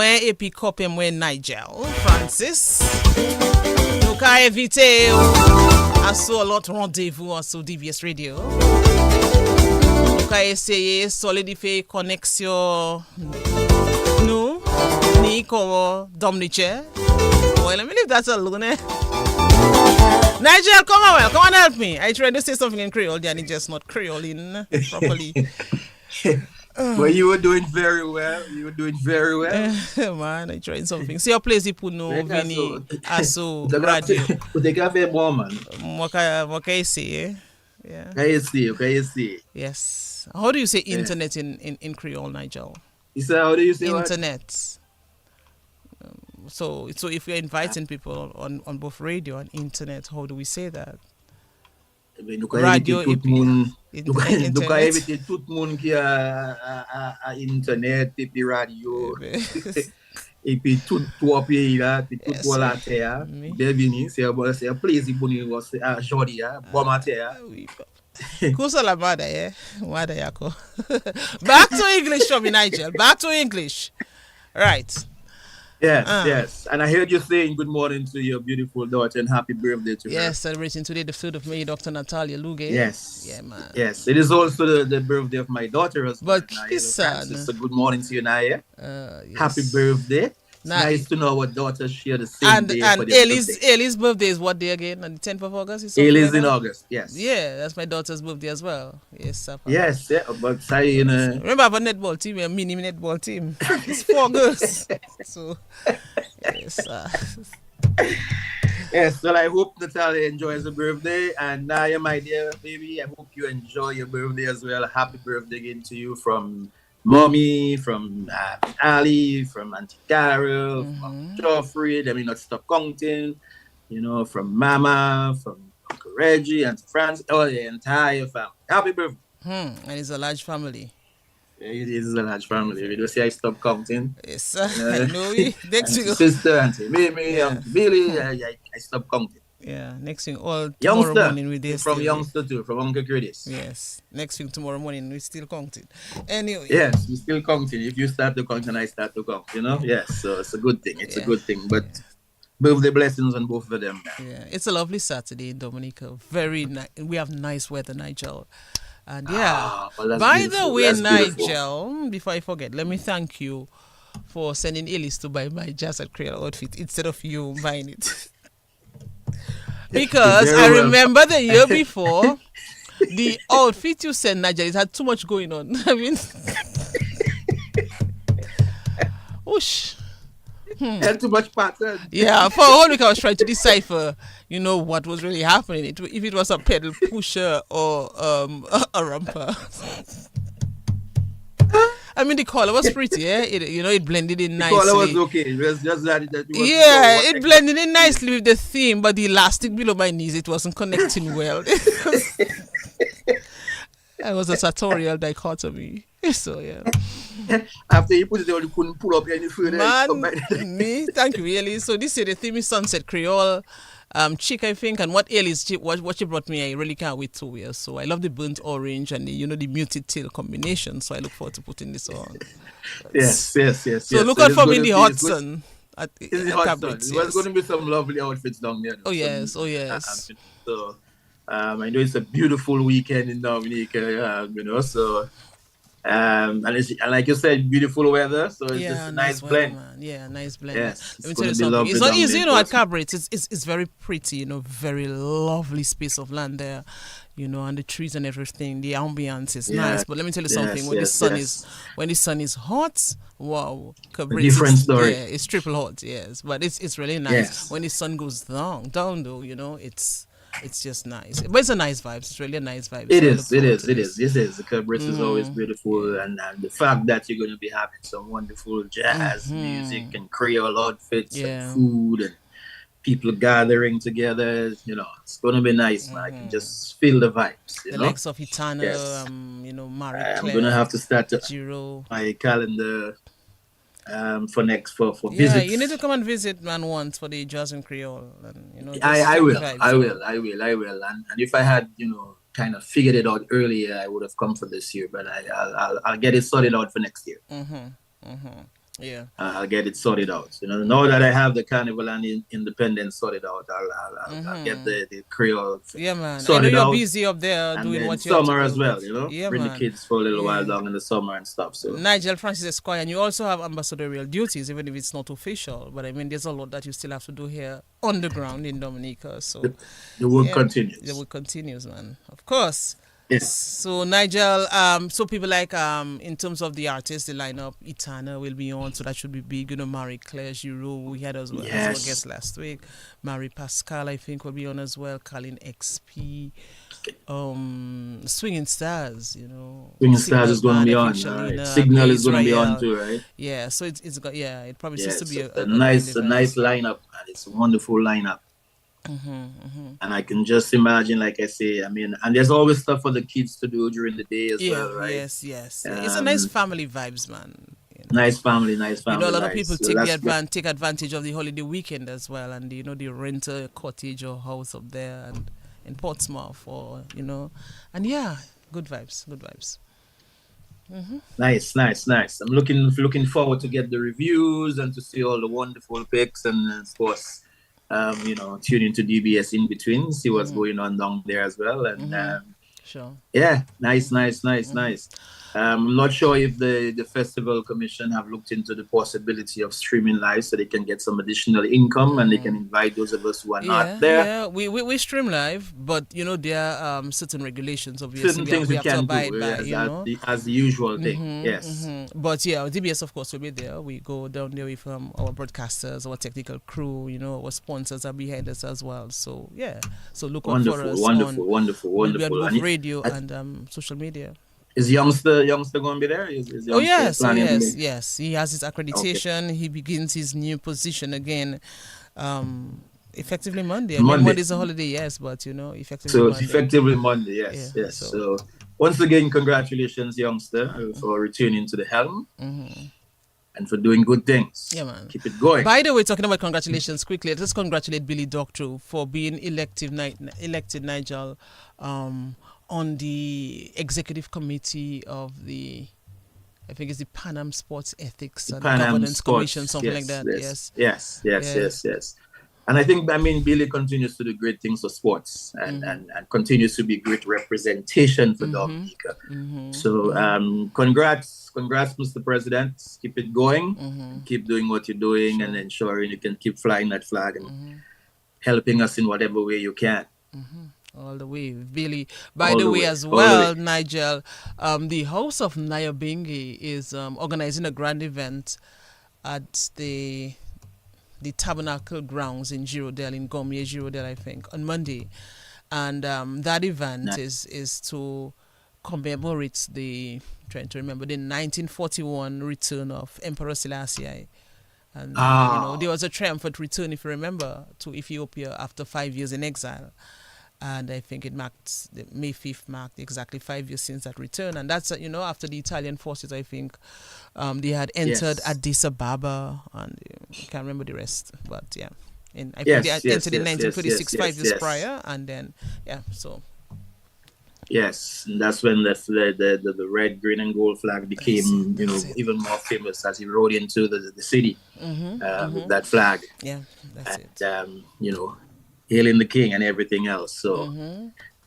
moi et puis copé moi Nigel Francis. Nous ka invité à ce l'autre rendez-vous sur DBS Radio. Nous ka essayer solidifier connexion nous ni comme Dominica. Well, let me leave that alone. Nigel, come on help me. I tried to say something in Creole, and it's just not Creoling properly. Well, you were doing very well. Man, I tried something. See your place, you put no Vini Aso radio. But they got very more, man. What can you say? Yeah. Can you see? Yes. How do you say internet in Creole, Nigel? You say, how do you say internet? So if we're inviting people on both radio and internet, how do we say that? Radio internet. Tout le monde qui a internet et puis radio et puis tout trois pays là, puis tout la terre. Bienvenue, c'est un plaisir pour nous aujourd'hui, bon matin. Oui. Kusa la mada, yeah? Mada yako. Back to English from Nigel. Back to English. Right. Yes. And I heard you saying good morning to your beautiful daughter and happy birthday to her. Yes, celebrating today the 5th of May, Dr. Natalia Luge. Yes. Yeah, man. Yes, it is also the birthday of my daughter as well. But his son. So good morning to you, Naya. Yes. Happy birthday. Nice to know our daughters share the same day. And Ellie's birthday is what day again? On the 10th of August? Ellie's in August, yes. Yeah, that's my daughter's birthday as well. Yes, sir. Yes, but say, remember, I have a netball team, a mini netball team. It's 4 girls. So, yes, yes, well, I hope Natalia enjoys her birthday. And Naya, my dear baby, I hope you enjoy your birthday as well. Happy birthday again to you from Mommy, from Ali, from Auntie Carol, from Geoffrey, they may not stop counting, from Mama, from Uncle Reggie, and France, the entire family. Happy birthday. And it's a large family. Yeah, it is a large family. You don't see I stop counting. Yes, I know you. Next week. Sister, Auntie Mimi, Auntie Billy, I stop counting. Yeah, next thing tomorrow youngster, morning we did from youngster too, from Uncle Curtis. Yes, next thing tomorrow morning we still counting. Anyway. Yes, we still counting. If you start to count and I start to count, Yes, so it's a good thing. It's a good thing. But birthday blessings on both of them. Yeah, it's a lovely Saturday in Dominica. Very nice. We have nice weather, Nigel. And yeah, by the way, Nigel, before I forget, let me thank you for sending Ellis to buy my Jazz at Creole outfit instead of you buying it. Because I remember the year before, the outfit you sent, Nigel, it had too much going on. I mean, whoosh. Had too much pattern. Yeah, for a whole week I was trying to decipher, what was really happening. If it was a pedal pusher or a romper. I mean, the color was pretty, yeah. It blended in nicely. The color was okay. It was just that it blended in nicely with the theme, but the elastic below my knees, it wasn't connecting well. It was a sartorial dichotomy. So yeah. After you put it on, you couldn't pull up any further. Man, me, thank you, really. So this is the theme is Sunset Creole. Chick, I think, and what she brought me, I really can't wait to wear. So I love the burnt orange and the muted tail combination. So I look forward to putting this on. Yes. So look out for me in the hot sun. In the hot sun. There's going to be some lovely outfits down there. Oh yes. So I know it's a beautiful weekend in Dominica, so. And like you said, beautiful weather, so it's just a nice blend. Man. Yeah, nice blend. Yes, let me tell you something. It's not easy, at Cabaret. It's very pretty, very lovely space of land there, and the trees and everything. The ambience is nice. But let me tell you something. When the sun is hot, wow, Cabaret. Different story. Yeah, it's triple hot. Yes, but it's really nice. Yes. When the sun goes down though, it's just nice. But it's a nice vibe. It's really a nice vibe. It is. The Cabaret is always beautiful, and the fact that you're going to be having some wonderful jazz music and Creole outfits and food and people gathering together, it's going to be nice, man. I can just feel the vibes. The likes of Hitana, Marie Claire, I'm going to have to start my calendar for visits. Yeah, you need to come and visit man once for the Jazz and Creole. And, I will. And if I had, kind of figured it out earlier, I would have come for this year. But I'll get it sorted out for next year. Yeah. I'll get it sorted out. Now that I have the Carnival and Independence sorted out, I'll get the Creole Yeah, man. I know sorted you're out. busy up there And doing then what you have to summer do. as well, Yeah, bring the man. kids for a little while Yeah. down in the summer and stuff. So Nigel Francis Esquire, and you also have ambassadorial duties, even if it's not official. But I mean, there's a lot that you still have to do here on the ground in Dominica. So the work yeah, continues. the work continues, man. Of course. Yeah. So Nigel, so people like in terms of the artists, the lineup, Itana will be on, so that should be big. Marie Claire Giroux, we had as well as our guest last week. Marie Pascal, I think, will be on as well. Colin XP, Swinging Stars, Swinging Stars is going to be on. Right. Signal is going to be on too, right? Yeah, so it's got it probably seems to be a nice lineup, and it's a wonderful lineup. And I can just imagine, like I say, I mean, and there's always stuff for the kids to do during the day as well, right? Yes. It's a nice family vibes, man. Nice family. A lot of people take advantage of the holiday weekend as well, and they rent a cottage or house up there and in Portsmouth, or and good vibes. Nice. I'm looking forward to get the reviews and to see all the wonderful pics, and of course, tune into DBS in between, see what's going on down there as well, and sure. Yeah, nice. I'm not sure if the Festival Commission have looked into the possibility of streaming live so they can get some additional income and they can invite those of us who are not there. Yeah, we stream live, but there are certain regulations, obviously. Certain things we can abide by, as the usual thing. Yes. But DBS of course will be there. We go down there with our broadcasters, our technical crew, our sponsors are behind us as well. So so look out for us. Wonderful. We'll be on both radio and social media. Is youngster going to be there? Yes. He has his accreditation. Okay. He begins his new position again, effectively Monday. Monday is a holiday, yes, but effectively Monday. So effectively Monday, yes. So once again, congratulations, youngster, for returning to the helm. And for doing good things. Yeah, man. Keep it going. By the way, talking about congratulations, quickly, let's congratulate Billy Doctorow for being elected, Nigel, on the executive committee of I think it's the Pan Am Sports Ethics and Governance Commission, something like that. Yes. And I think, Billy continues to do great things for sports and continues to be great representation for Dominica. So congrats, Mr. President. Keep it going. Keep doing what you're doing and ensuring you can keep flying that flag and helping us in whatever way you can. All the way, Billy. By the way, as well, Nigel, the House of Nyabingi is organizing a grand event at the Tabernacle Grounds in Girodale, in Gomye, Girodale, I think, on Monday. And that event is to commemorate the 1941 return of Emperor Selassie. And, there was a triumphant return, if you remember, to Ethiopia after 5 years in exile. And I think it marked, May 5th marked exactly 5 years since that return. And that's, after the Italian forces, I think, they had entered Addis Ababa, and I can't remember the rest. But I think they entered in 1936, 5 years prior, and then, so. Yes, and that's when the red, green, and gold flag became, even more famous as he rode into the city with that flag. Yeah, that's it. Hailing the king and everything else. So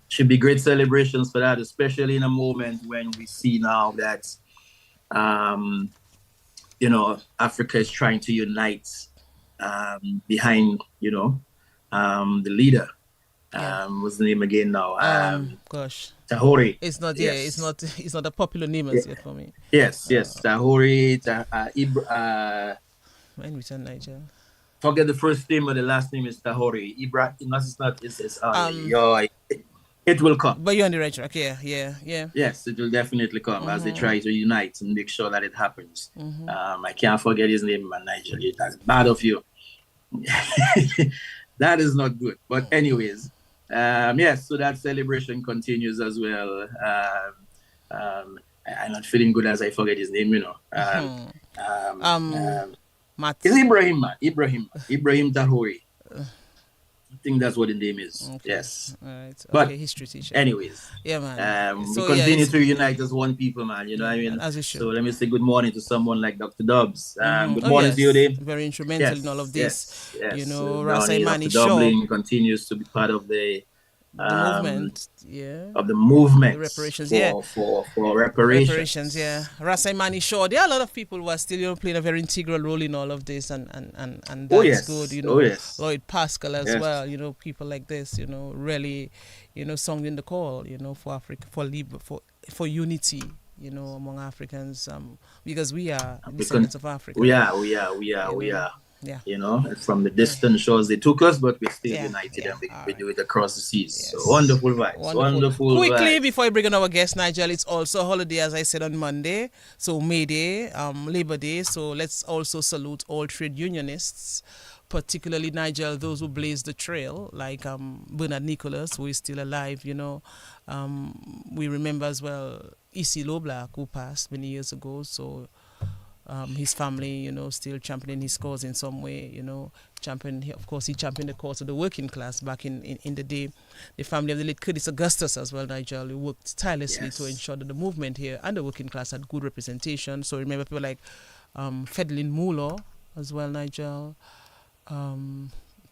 should be great celebrations for that, especially in a moment when we see now that Africa is trying to unite behind the leader. What's the name again now? Tahori. It's not it's not a popular name as yet for me. Yes. Tahori, when we turn Niger. Forget the first name, but the last name is Tahori. It will come. But you're on the right track, yeah. Yes, it will definitely come as they try to unite and make sure that it happens. I can't forget his name, man, Nigel. That's bad of you. That is not good. But anyways, so that celebration continues as well. I'm not feeling good as I forget his name, Matt. It's Ibrahim Tahori. I think that's what the name is. Okay. Yes. All right. But Okay, history teacher. anyways, Yeah, man. we So continue to unite as one people, man. You know what I mean? as we So should. let me say good morning to someone like Dr. Dubs. Good Oh morning to you, yes, Dave. very instrumental in all of this. Yes. Rasa Donnie, Imani Dr. Shaw, Dublin continues to be part of the movement, of the movement the reparations, for reparations. reparations, Rasa Imani Shaw. There are a lot of people who are still playing a very integral role in all of this, and that's good. Lloyd Pascal as well. People like this. Really, sounding the call. For Africa, for unity. Among Africans, because we are descendants of Africa. We are. Yeah. From the distant shores they took us, but we're still united, and we do it across the seas. Yes. So wonderful vibes. Wonderful Quickly, vibes. before I bring on our guest, Nigel, it's also a holiday, as I said, on Monday. So May Day, Labor Day. So let's also salute all trade unionists, particularly, Nigel, those who blazed the trail, like Bernard Nicholas, who is still alive, we remember as well Issy Loblack, who passed many years ago. So his family, still championing his cause in some way, Of course, he championed the cause of the working class back in the day. The family of the late Curtis Augustus as well, Nigel, who worked tirelessly to ensure that the movement here and the working class had good representation. So remember people like Fedlin Mulo as well, Nigel.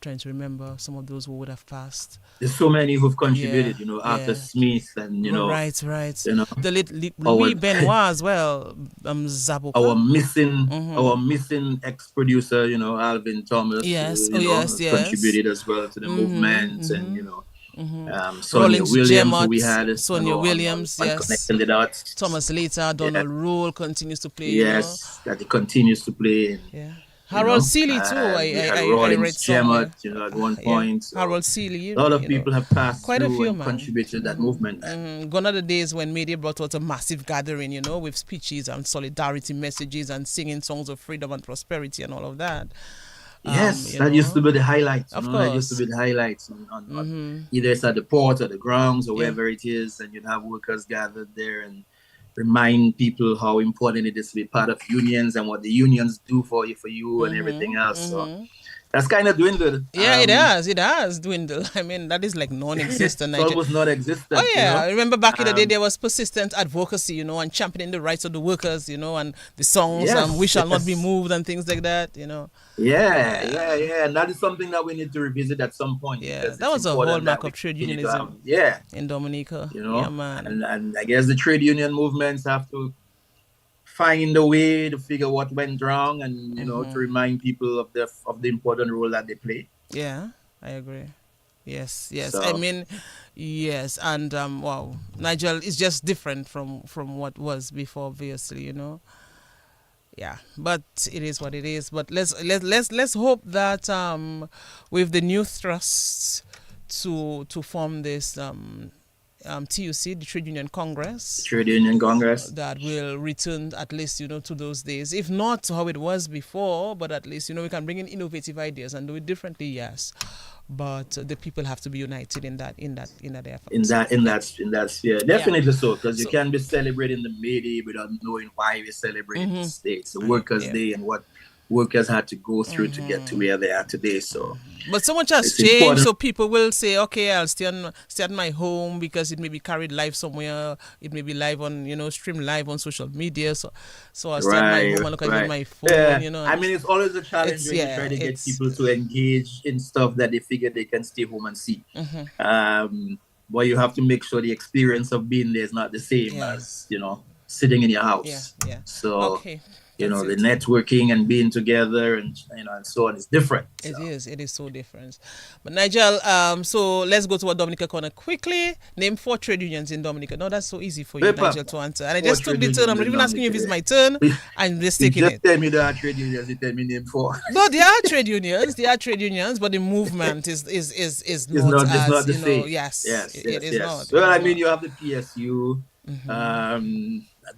Trying to remember some of those who would have passed. There's so many who've contributed, Arthur Smith and Right. The late Louis Benoit as well, Zaboka. Our missing ex-producer, Alvin Thomas. Yes, contributed as well to the movement, and Sonia Williams, who we had. Sonia Williams, connecting the dots. Thomas Later, Donald Rule continues to play. Yes, that he continues to play. Harold Seeley too. I read somewhere. At one point. So Harold Seeley. A lot of people have passed quite a few, and contributed to that movement. Gone are the days when media brought out a massive gathering, with speeches and solidarity messages and singing songs of freedom and prosperity and all of that. Yes, that used to be the highlights. Of course. That used to be the highlights on either it's at the port or the grounds or wherever it is, and you'd have workers gathered there and remind people how important it is to be part of unions and what the unions do for you and everything else. So that's kind of dwindled. Yeah, it has dwindled. I mean, that is like non-existent. It's almost non-existent. Oh yeah, I remember back in the day there was persistent advocacy, and championing the rights of the workers, and the songs "We Shall Not Be Moved" and things like that, Yeah, and that is something that we need to revisit at some point. Yeah, that was a hallmark of trade unionism. In Dominica. Yeah, man. And I guess the trade union movements have to find a way to figure what went wrong and to remind people of the important role that they play. Yeah, I agree. Yes. So. I mean, yes, and wow, Nigel is just different from what was before, obviously, Yeah, but it is what it is. But let's hope that with the new thrusts to form this TUC, the Trade Union Congress. That will return at least, to those days. If not how it was before, but at least, we can bring in innovative ideas and do it differently, yes. But the people have to be united in that effort. In that sphere. Definitely so, because you can't be celebrating the May Day without knowing why we're celebrating the States, the Workers' Day, and what workers had to go through to get to where they are today. So, but so much has changed. Important. So people will say, "Okay, I'll stay at my home because it may be carried live somewhere. It may be live on, stream live on social media. So I'll stay at my home and look at my phone. Yeah. I mean, it's always a challenge when you try to get people to engage in stuff that they figure they can stay home and see. But you have to make sure the experience of being there is not the same as sitting in your house. Yeah. So. Okay. The networking and being together and and so on is different. It is so different. But Nigel, so let's go to our Dominica corner quickly. Name 4 trade unions in Dominica. No, that's so easy for you, Nigel, to answer. And I just took the turn. I'm not even asking you if it's my turn. I'm just taking it. Tell me there are trade unions. You tell me name 4. No, there are trade unions. But the movement is not the same. Yes, it is not. Well, I mean, you have the PSU.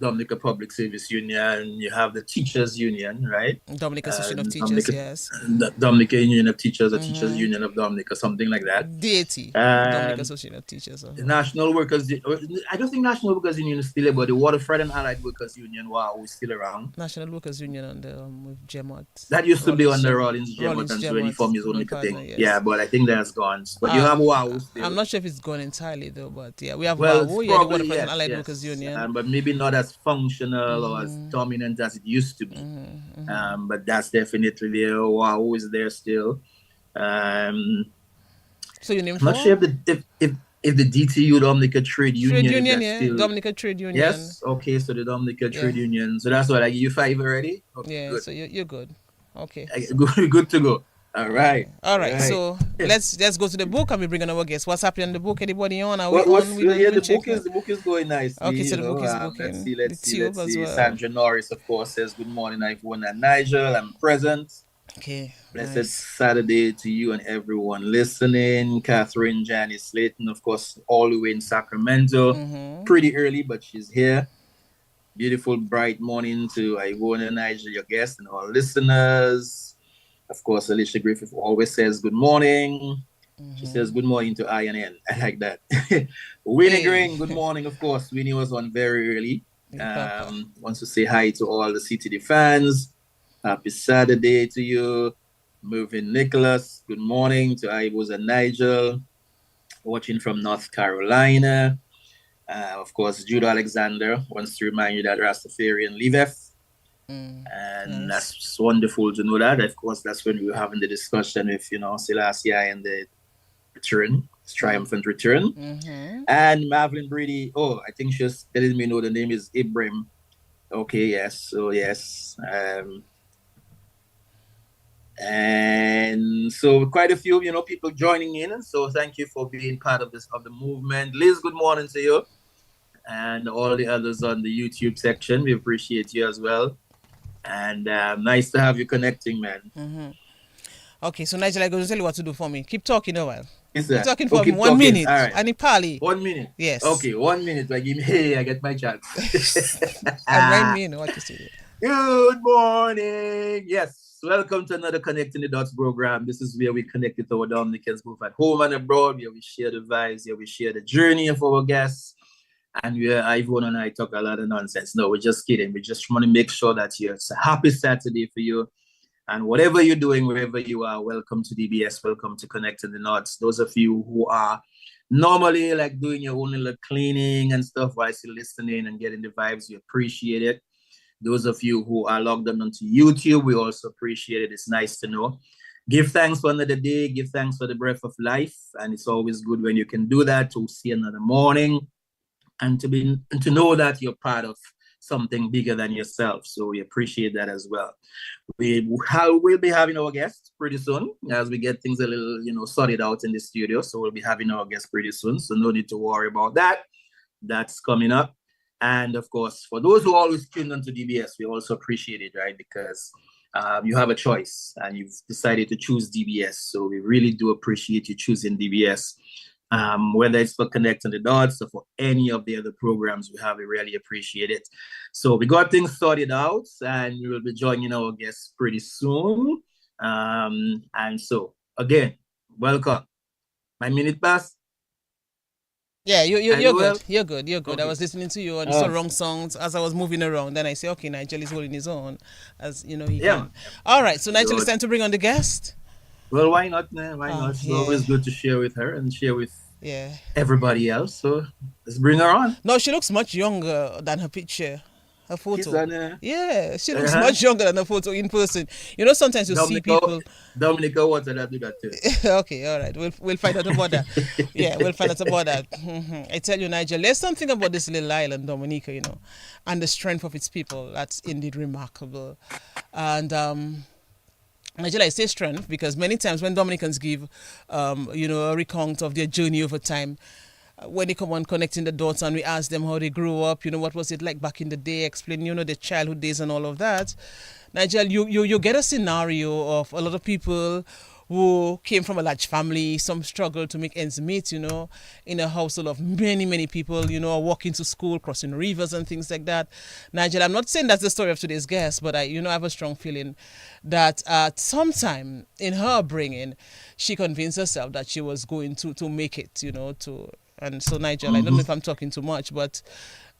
Dominica Public Service Union. You have the Teachers Union, right? Dominica Association of Teachers, Dominica, yes. Dominica Union of Teachers, or Teachers Union of Dominica, something like that. DAT, Dominica And Association of Teachers. the National Workers, I don't think National Workers Union is still there, but the Waterfront and Allied Workers Union, wow, is still around. National Workers Union on the with Gemot. That used to be under Rollins Gemot and so he formed his own little thing. Yes. Yeah, but I think that's gone. But you have WOW still. I'm not sure if it's gone entirely though, but yeah, we have well, WOW, the Waterfront and Allied Workers Union. But maybe not as functional or as dominant as it used to be. But that's definitely there. WOW is there still. So your name? I'm not sure if the DTU Dominica Trade Union yeah, still... Dominica Trade Union. Yes, okay, so the Dominica Trade Union. So that's what I give you 5 already. Okay, yeah, good. so you're good. Okay, good to go. All right. So let's go to the book and we bring on our guest. What's happening in the book? Anybody on? The book is going nicely. Okay, so the book is booking. Let's see. Sandra Norris, of course, says good morning, Yvonne and Nigel. I'm present. Okay. Blessed Saturday to you and everyone listening. Catherine Janice Slayton, of course, all the way in Sacramento. Pretty early, but she's here. Beautiful, bright morning to Yvonne and Nigel, your guests, and all listeners. Of course, Alicia Griffith always says good morning. She says good morning to INN. I like that. Winnie Green, good morning, of course. Winnie was on very early. Wants to say hi to all the CTD fans. Happy Saturday to you. Mervyn Nicholas, good morning to Ivos and Nigel. Watching from North Carolina. Of course, Judah Alexander wants to remind you that Rastafarian liveth. And that's wonderful to know that. Of course, that's when we were having the discussion with, Selassie and the return, his triumphant return. And Mavelyn Brady, I think she's letting me know the name is Ibrahim. Okay, yes. So, yes. And so quite a few, people joining in. And so thank you for being part of the movement. Liz, good morning to you. And all the others on the YouTube section. We appreciate you as well. And nice to have you connecting, man. Okay, so Nigel, I'm going to tell you what to do for me. Keep talking a while. Keep talking for me. 1 minute. All right. And Pali. 1 minute. Yes. Okay, 1 minute. I get my chance. And remind me what to say. Good morning. Yes. Welcome to another Connecting the Dots program. This is where we connect with our Dominicans both at home and abroad, where we share the vibes, where we share the journey of our guests, and where Yvonne and I talk a lot of nonsense. No, we're just kidding. We just want to make sure that it's a happy Saturday for you. And whatever you're doing, wherever you are, welcome to DBS. Welcome to Connecting the Dots. Those of you who are normally like doing your own little cleaning and stuff while still listening and getting the vibes, we appreciate it. Those of you who are logged on onto YouTube, we also appreciate it. It's nice to know. Give thanks for another day. Give thanks for the breath of life. And it's always good when you can do that, to see another morning and to know that you're part of something bigger than yourself. So we appreciate that as well. We'll be having our guests pretty soon as we get things a little, sorted out in the studio. So we'll be having our guests pretty soon. So no need to worry about that. That's coming up. And of course, for those who always tune into DBS, we also appreciate it, right? Because you have a choice and you've decided to choose DBS. So we really do appreciate you choosing DBS. Whether it's for Connecting the Dots or for any of the other programs we have, we really appreciate it. So we got things sorted out and we will be joining our guests pretty soon. And so, again, welcome. My minute passed. Yeah, you're good. You're good. Okay. I was listening to you on some wrong songs as I was moving around. Then I say, okay, Nigel is holding his own, as he can. All right, so Nigel, it's time to bring on the guest. Well, why not, man? Why not? It's always good to share with her and share with everybody else. So let's bring her on. No, she looks much younger than her picture. Her photo. Yeah, she looks much younger than her photo in person. Sometimes you see people. Dominica, what did I do that too? Okay, all right. We'll find out about that. Yeah, we'll find out about that. I tell you, Nigel, there's something about this little island, Dominica, and the strength of its people. That's indeed remarkable. And Nigel, I say strength because many times when Dominicans give, a recount of their journey over time, when they come on Connecting the Dots and we ask them how they grew up, what was it like back in the day, explain, their childhood days and all of that. Nigel, you get a scenario of a lot of people who came from a large family, some struggle to make ends meet, in a household of many, many people, walking to school, crossing rivers and things like that. Nigel, I'm not saying that's the story of today's guest, but I have a strong feeling that at some time in her upbringing, she convinced herself that she was going to make it, and so Nigel, I don't know if I'm talking too much, but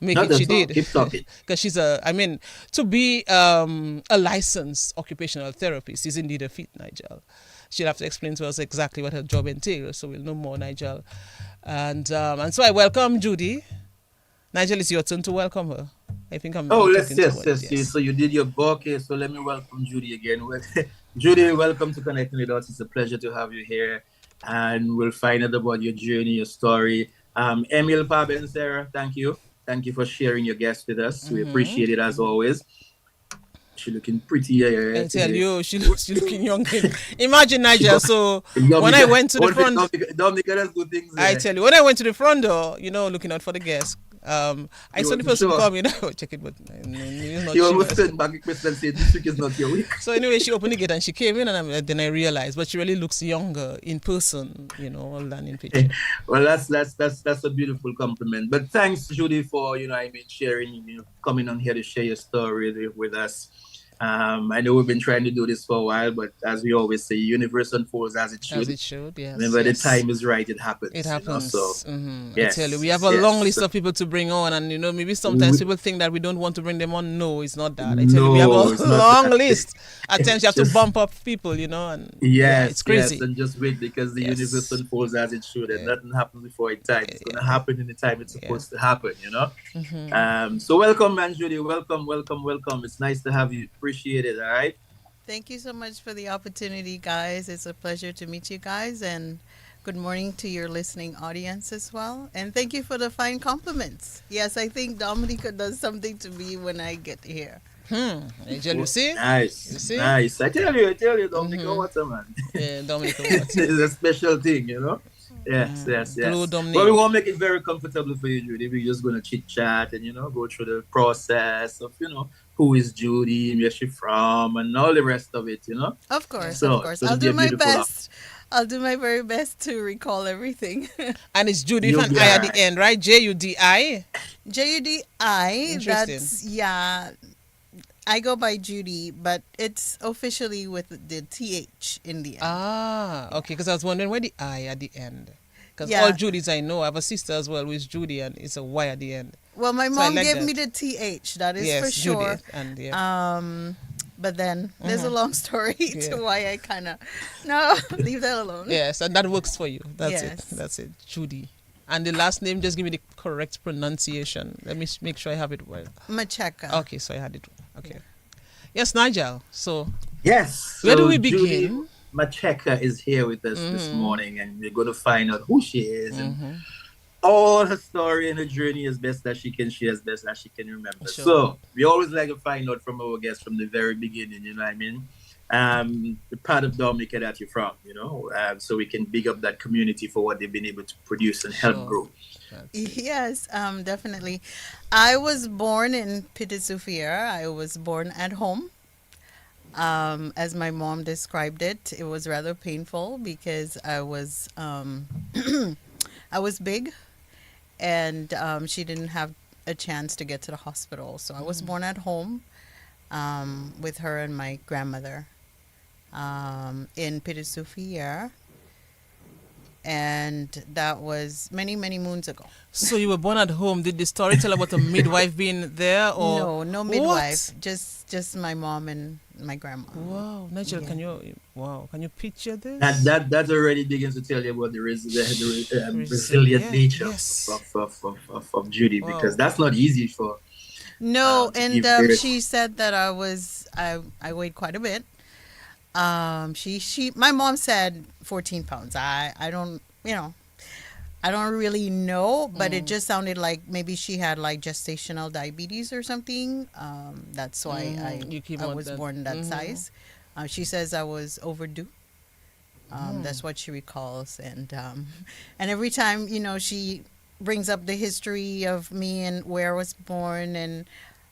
make it she did. Keep talking. Because to be a licensed occupational therapist is indeed a feat, Nigel. She'll have to explain to us exactly what her job entails, so we'll know more, Nigel. And so I welcome Judi. Nigel, it's your turn to welcome her. I think I'm. Yes. So you did your book. Okay, so let me welcome Judi again. Judi, welcome to Connecting with Us. It's a pleasure to have you here, and we'll find out about your journey, your story. Emil, Bob, and Sarah, thank you for sharing your guest with us. We appreciate it as always. She's looking pretty. I tell you, she's looking young. Imagine, Nigel. So when I went to the front, Dominica does good things. I tell you, when I went to the front door, looking out for the guest, I saw the person come, check it, but it's not. She almost turned back and said, "This week is not your week." So anyway, she opened the gate and she came in, and then I realized, but she really looks younger in person, than in picture. Well, that's a beautiful compliment. But thanks, Judi, for sharing, coming on here to share your story with us. I know we've been trying to do this for a while, but as we always say, universe unfolds as it should. As it should, yes. Whenever the time is right, it happens. It happens. Yes, I tell you, we have a long list of people to bring on, and maybe sometimes people think that we don't want to bring them on. No, it's not that. I tell you, we have a long list. At times you have to bump up people, and it's crazy. Yes, and just wait, because the universe unfolds as it should, and nothing happens before its time. It's going to happen in the time it's supposed to happen, So welcome, man, Judi. Welcome. It's nice to have you. Appreciate it. All right. Thank you so much for the opportunity, guys. It's a pleasure to meet you guys, and good morning to your listening audience as well. And thank you for the fine compliments. Yes, I think Dominica does something to me when I get here. Angel, you see? Nice. You see? Nice. I tell you, Dominica Water, man. Yeah, Dominica Water. It's a special thing, Yes. Blue But we won't make it very comfortable for you, Judi. We're just going to chit chat and, go through the process of, who is Judi, where she's from, and all the rest of it, Of course. I'll do my best. I'll do my very best to recall everything. And it's Judi with an I at the end, right? Judi? Judi. Interesting. That's, I go by Judi, but it's officially with the TH in the end. Ah, okay, because I was wondering where the I at the end. Because all Judis I know, I have a sister as well who is Judi, and it's a Y at the end. Well, my mom gave me the TH, that is for sure. Judith, and but then there's a long story to why I kind of, leave that alone. Yes, and that works for you. That's it, Judi. And the last name, just give me the correct pronunciation. Let me make sure I have it well. Macheka. Okay, so I had it. Okay. Yes, Nigel. So, yes. Where do we begin? Judi Macheka is here with us this morning, and we're going to find out who she is and all her story and her journey as best as she can share, as best as she can remember. Sure. So we always like to find out from our guests from the very beginning, you know what I mean? The part of Dominica that you're from, so we can big up that community for what they've been able to produce and help grow. Yes, definitely. I was born in Pittsfield. I was born at home. As my mom described it, it was rather painful because I was I was big, and she didn't have a chance to get to the hospital. So I was born at home with her and my grandmother in Pittsfield. And that was many, many moons ago. So you were born at home. Did the story tell about a midwife being there, or no midwife? What? Just my mom and my grandma. Wow, Nigel, can you picture this? That already begins to tell you about the resilient nature of Judi, because that's not easy for. No, and she said that I weighed quite a bit. My mom said 14 pounds. I don't really know, but it just sounded like maybe she had like gestational diabetes or something. That's why I was born that size. She says I was overdue. That's what she recalls. And every time, she brings up the history of me and where I was born and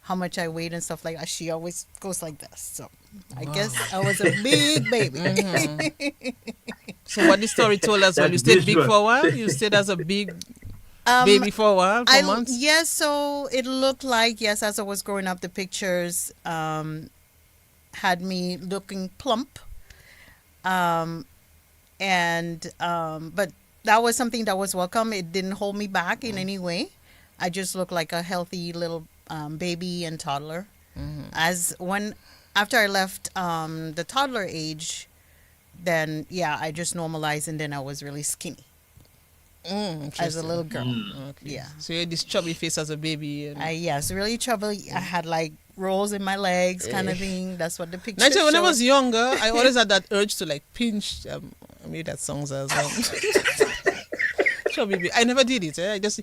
how much I weighed and stuff like that, she always goes like this. So I guess I was a big baby. So what the story told us, well, That's you stayed big visual. for a while. You stayed as a big Um, baby for a while, for months. yes, so it looked like, yes, as I was growing up, the pictures had me looking plump. Um, but that was something that was welcome. It didn't hold me back in any way. I just looked like a healthy little baby and toddler. After I left the toddler age, then yeah, I just normalized, and then I was really skinny as a Interesting. little girl. Okay. Yeah. So you had this chubby face as a baby. And Yes, really trouble. I had like rolls in my legs, kind of thing. That's what the picture Nigel, when I showed. was younger, I always had that urge to like pinch. I made that songs as chubby baby. I never did it. I just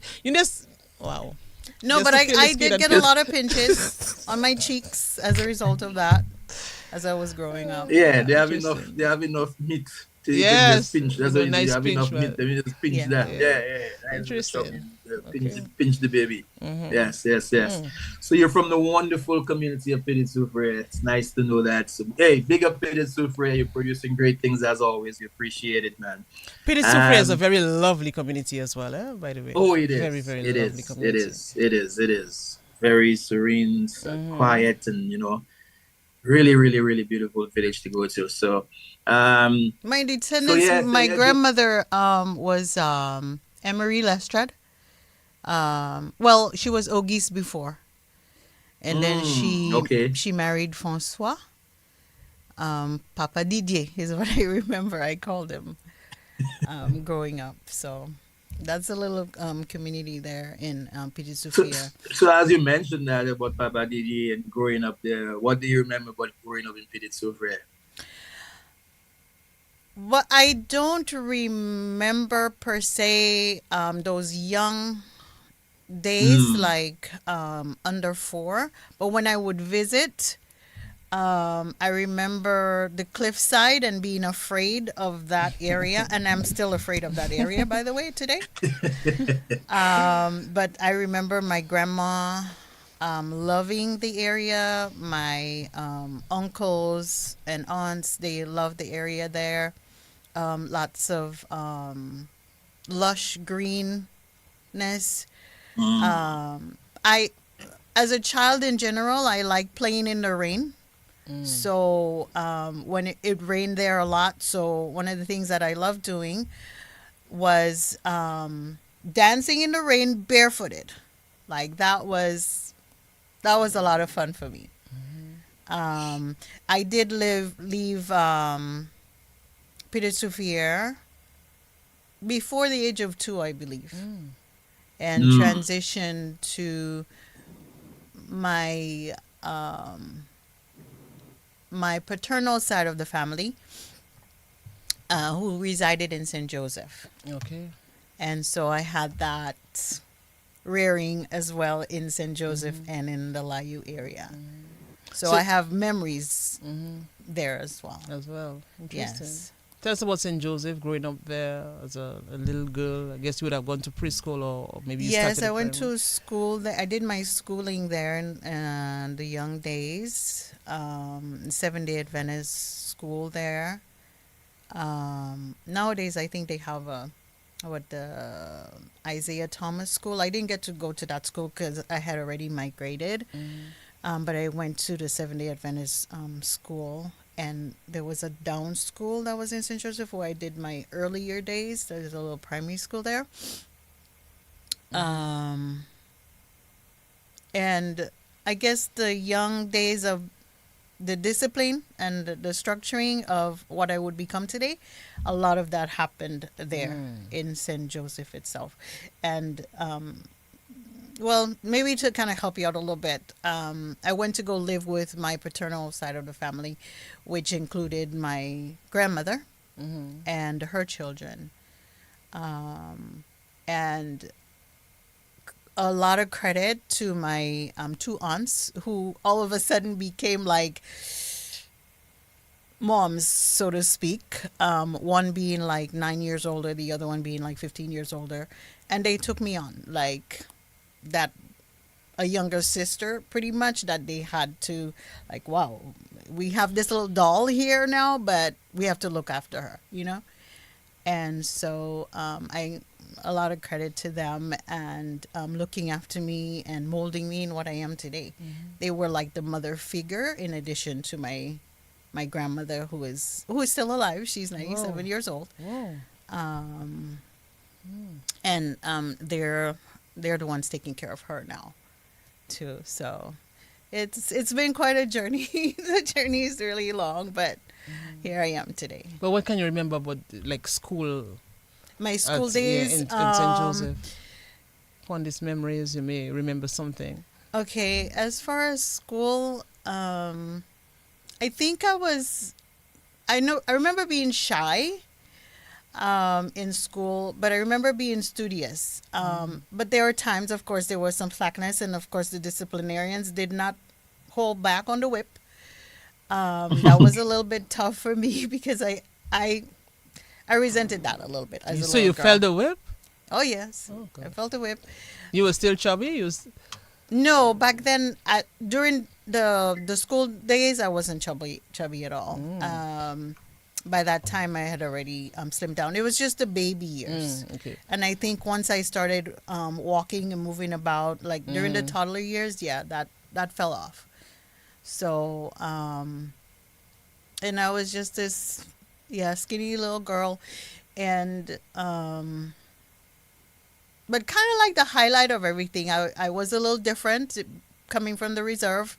wow. No, Just but to I, feel the I skin did and get a feel- lot of pinches on my cheeks as a result of that as I was growing up. Yeah, they have Interesting. enough. They have enough meat to you can Yes, just pinch. That's you why know, you nice have pinch, enough man. meat. Let me just pinch Yeah. that. Yeah. Yeah. Nice Interesting. chop, pinch, Okay. pinch the baby. Yes. So you're from the wonderful community of Petit Soufriere. It's nice to know that. So, hey, big up Petit Soufriere. You're producing great things as always. We appreciate it, man. Petit Soufriere is a very lovely community as well, by the way. Oh, it is. Very, very It lovely is. community. It is. Very serene, quiet, and really, really, really beautiful village to go to. So, My descendants, my grandmother was Emery Lestrade. Well, she was Auguste before. And then she married Francois. Papa Didier is what I remember I called him growing up. So that's a little community there in Petit Soufriere. So as you mentioned that about Papa Didi and growing up there, what do you remember about growing up in Petit Soufriere? But I don't remember per se those young days like under 4. But when I would visit, I remember the cliffside and being afraid of that area, and I'm still afraid of that area, by the way, today. But I remember my grandma loving the area. My uncles and aunts, they loved the area there. Lots of lush greenness. As a child in general, I like playing in the rain. So when it rained there a lot, so one of the things that I loved doing was dancing in the rain barefooted. Like that was a lot of fun for me. I did leave Petit Soufriere before the age of 2, I believe, and transitioned to my my paternal side of the family, who resided in St. Joseph. Okay. And so I had that rearing as well in St. Joseph and in the Layou area. So I have memories there as well. As well. Interesting. Yes. Tell us about St. Joseph, growing up there as a little girl. I guess you would have gone to preschool or maybe you Yes, started I went primary. to school there. I did my schooling there in the young days. Seventh-day Adventist school there. Nowadays, I think they have the Isaiah Thomas School. I didn't get to go to that school because I had already migrated. But I went to the Seventh-day Adventist school. And there was a down school that was in St. Joseph where I did my earlier days. There's a little primary school there. And I guess the young days of the discipline and the structuring of what I would become today, a lot of that happened there in St. Joseph itself. And well, maybe to kind of help you out a little bit, I went to go live with my paternal side of the family, which included my grandmother and her children. And a lot of credit to my 2 aunts who all of a sudden became like moms, so to speak. One being like 9 years older, the other one being like 15 years older. And they took me on like that a younger sister pretty much, that they had to, like, wow, we have this little doll here now, but we have to look after her, you know. And so I a lot of credit to them, and looking after me and molding me in what I am today. They were like the mother figure, in addition to my grandmother, who is still alive. She's 97 Whoa. years old. Whoa. um, and they're the ones taking care of her now too. So it's been quite a journey. The journey is really long, but here I am today. But what can you remember about like school My school at, days. in St. Joseph? Fondest memories, you may remember something. Okay, as far as school, I think I remember being shy in school, but I remember being studious. But there were times, of course, there was some slackness, and of course, the disciplinarians did not hold back on the whip. That was a little bit tough for me because I resented that a little bit as a So little you girl. felt the whip? Oh yes, Oh, God. I felt the whip. You were still chubby? No, back then, during the school days, I wasn't chubby at all. By that time, I had already slimmed down. It was just the baby years. Okay. And I think once I started walking and moving about, like during the toddler years, yeah, that fell off. So, and I was just this, yeah, skinny little girl. And, but kind of like the highlight of everything, I was a little different coming from the reserve,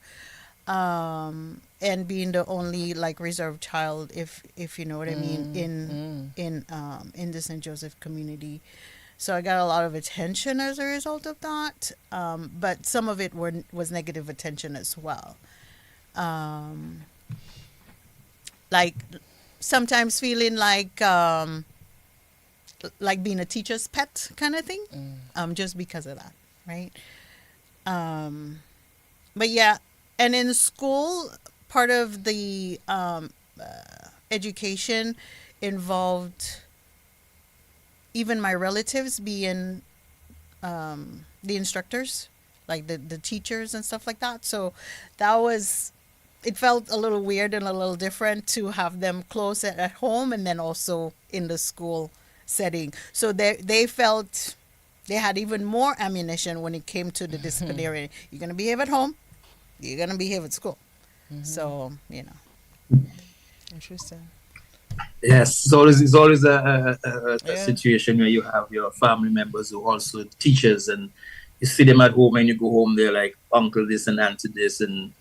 and being the only like reserve child, if you know what I mean, in the St. Joseph community. So I got a lot of attention as a result of that, but some of it was negative attention as well. Like sometimes feeling like being a teacher's pet kind of thing, just because of that, right? But yeah, and in school, part of the education involved even my relatives being the instructors, like the teachers and stuff like that. So it felt a little weird and a little different to have them close at home and then also in the school setting. So they felt they had even more ammunition when it came to the disciplinary. You're going to behave at home, you're going to behave at school. So, Interesting. Yes, it's always a Yeah. situation where you have your family members who are also teachers, and you see them at home, and you go home, they're like uncle this and auntie this, and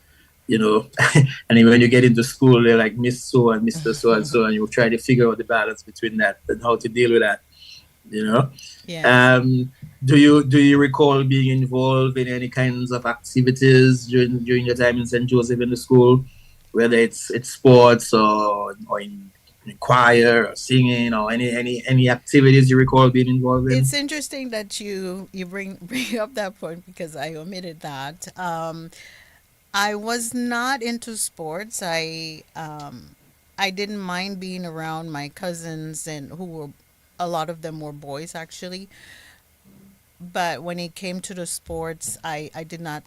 and then when you get into school, they're like Miss So and Mr. So and so, and you try to figure out the balance between that and how to deal with that. You know. yeah. Do you recall being involved in any kinds of activities during your time in St. Joseph in the school, whether it's sports or in choir or singing or any activities you recall being involved in? It's interesting that you bring up that point because I omitted that. I was not into sports. I didn't mind being around my cousins, and a lot of them were boys actually. But when it came to the sports, I did not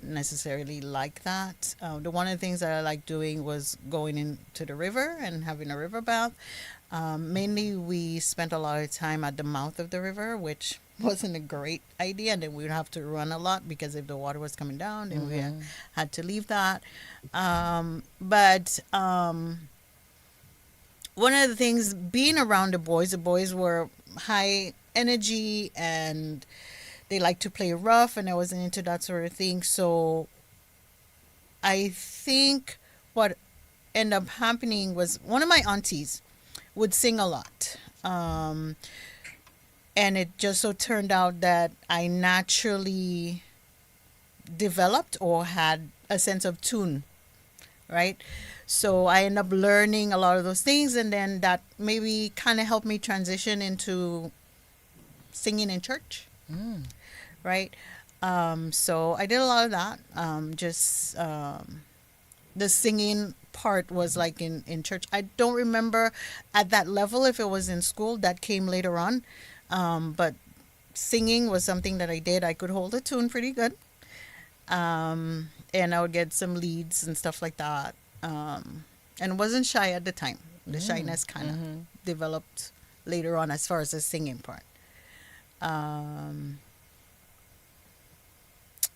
necessarily like that. The one of the things that I liked doing was going into the river and having a river bath. Mainly, we spent a lot of time at the mouth of the river, which wasn't a great idea. And then we would have to run a lot because if the water was coming down, then we had to leave that. But one of the things, being around the boys were high energy and they like to play rough, and I wasn't into that sort of thing. So I think what ended up happening was one of my aunties would sing a lot. And it just so turned out that I naturally developed or had a sense of tune, right? So I ended up learning a lot of those things, and then that maybe kind of helped me transition into singing in church, right? So I did a lot of that. The singing part was like in church. I don't remember at that level if it was in school. That came later on. But singing was something that I did. I could hold a tune pretty good. And I would get some leads and stuff like that. And wasn't shy at the time. The shyness kind of developed later on as far as the singing part.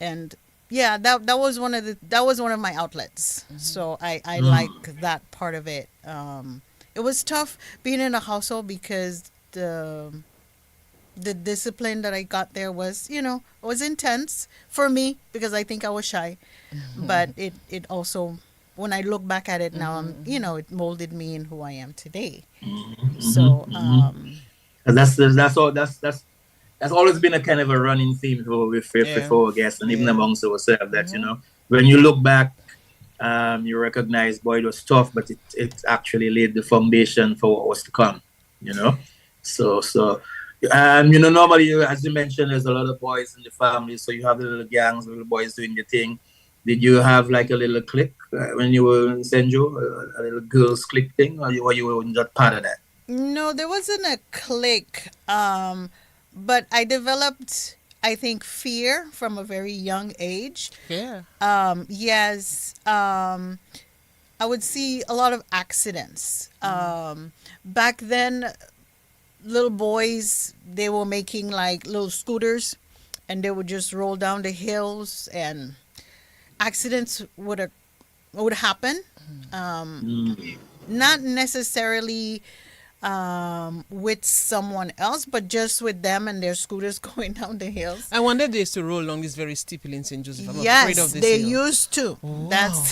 And yeah, that was one of my outlets. So I like that part of it. It was tough being in a household because the discipline that I got there was, was intense for me because I think I was shy. But it also, when I look back at it now, it molded me in who I am today. So and that's always been a kind of a running theme with our guests and even amongst ourselves that when you look back, you recognize, boy, it was tough, but it actually laid the foundation for what was to come. So normally, as you mentioned, there's a lot of boys in the family, so you have the little gangs, little boys doing the thing. Did you have like a little clique when you were in Senjo, a little girls clique thing, or you were not part of that? No, there wasn't a clique. But I developed, I think, fear from a very young age. Yeah. Yes. I would see a lot of accidents. Back then, little boys, they were making like little scooters and they would just roll down the hills and accidents would happen. Not necessarily with someone else, but just with them and their scooters going down the hills. I wonder they used to roll along this very steep hill in St. Joseph. I'm yes, afraid of this they hill. used to. Wow.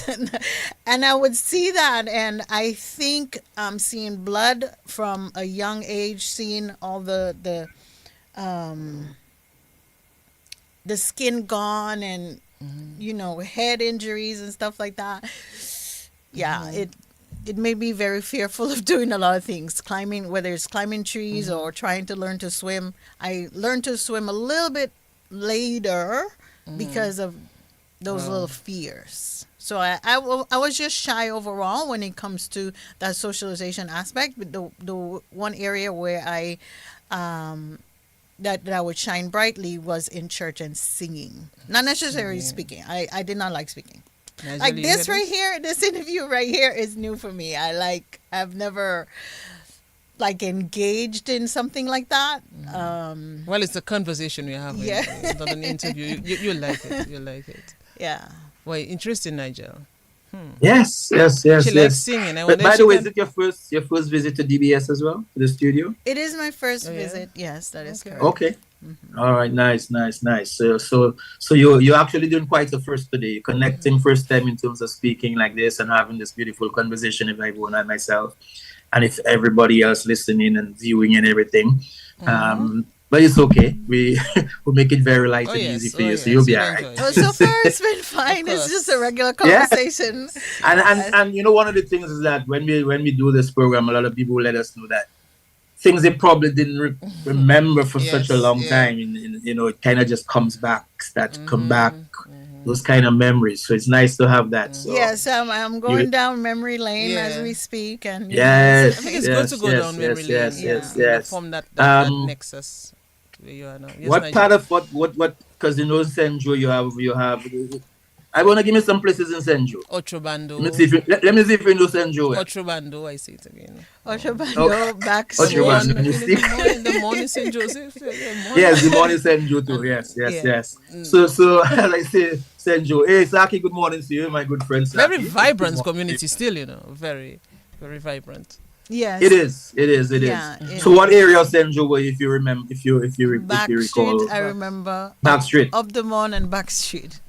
And I would see that, and I think seeing blood from a young age, seeing all the skin gone and head injuries and stuff like that. Yeah, it made me very fearful of doing a lot of things, climbing, whether it's climbing trees or trying to learn to swim. I learned to swim a little bit later because of those little fears. So I was just shy overall when it comes to that socialization aspect. But the one area where I that I would shine brightly was in church and singing. Not necessarily speaking. I did not like speaking. Like this right here, this interview right here is new for me. I've never engaged in something like that. Well, it's a conversation we have. Yeah. It's not an interview. You like it. You like it. Yeah. Well, interesting, Nigel. Yes. She likes singing. But by the way, is it your first visit to DBS as well, to the studio? It is my first visit. Yes, that is correct. Okay. All right, nice. So you're actually doing quite a first today. You're connecting first time in terms of speaking like this and having this beautiful conversation with everyone and myself, and if everybody else listening and viewing and everything. But it's okay. We will make it very light and easy for you, so you'll be all right. Oh, so far it's been fine. It's just a regular conversation. And one of the things is that when we do this program, a lot of people let us know that things they probably didn't remember for such a long time. It kind of just comes back, come back, those kind of memories. So it's nice to have that. So. Yes, I'm going down memory lane as we speak. And yes, I think it's good to go down memory lane. Yes. Form that nexus where you are now. Yes, what part of what? Because in Senjo you have. I want to give me some places in Senjo. Otrobando. Let me see if you know Senjo. Otrobando, I say it again. Otrobando, back Otrobando. In the morning, St. Joseph. Yes, the morning Senjo too. Yes. So as I say, Senjo. Hey, Saki, good morning to you, my good friend. Saki. Very vibrant community still, very, very vibrant. Yes. It is. Yeah, So what area of Senjo were you, if you remember, if you recall? Street, I remember. Back Street. Up the Mon and Back Street.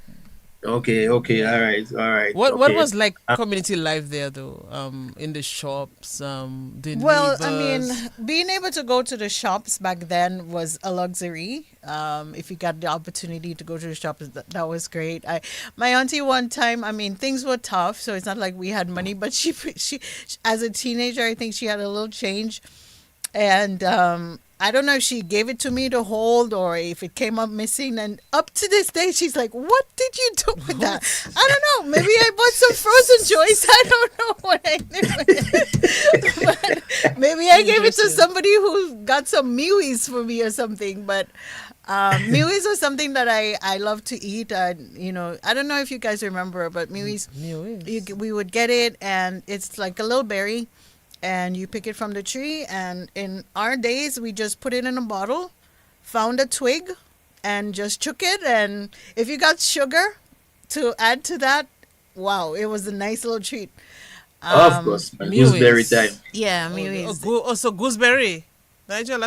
Okay, all right. What was like community life there though? In the shops, the Well, neighbors? I mean, being able to go to the shops back then was a luxury. If you got the opportunity to go to the shops, that was great. My auntie one time, I mean, things were tough, so it's not like we had money, but she as a teenager, I think she had a little change, and I don't know if she gave it to me to hold or if it came up missing. And up to this day, she's like, what did you do with that? I don't know. Maybe I bought some frozen joys. I don't know what I did with it. But maybe I gave it to Interesting. somebody who got some miwis for me or something. But miwis are something that I love to eat. You know, I don't know if you guys remember, but miwis, we would get it, and it's like a little berry, and you pick it from the tree. And in our days, we just put it in a bottle, found a twig, and just shook it. And if you got sugar to add to that, wow, it was a nice little treat. Of course, man. Gooseberry time. Yeah, miwis. Also gooseberry. Nigel,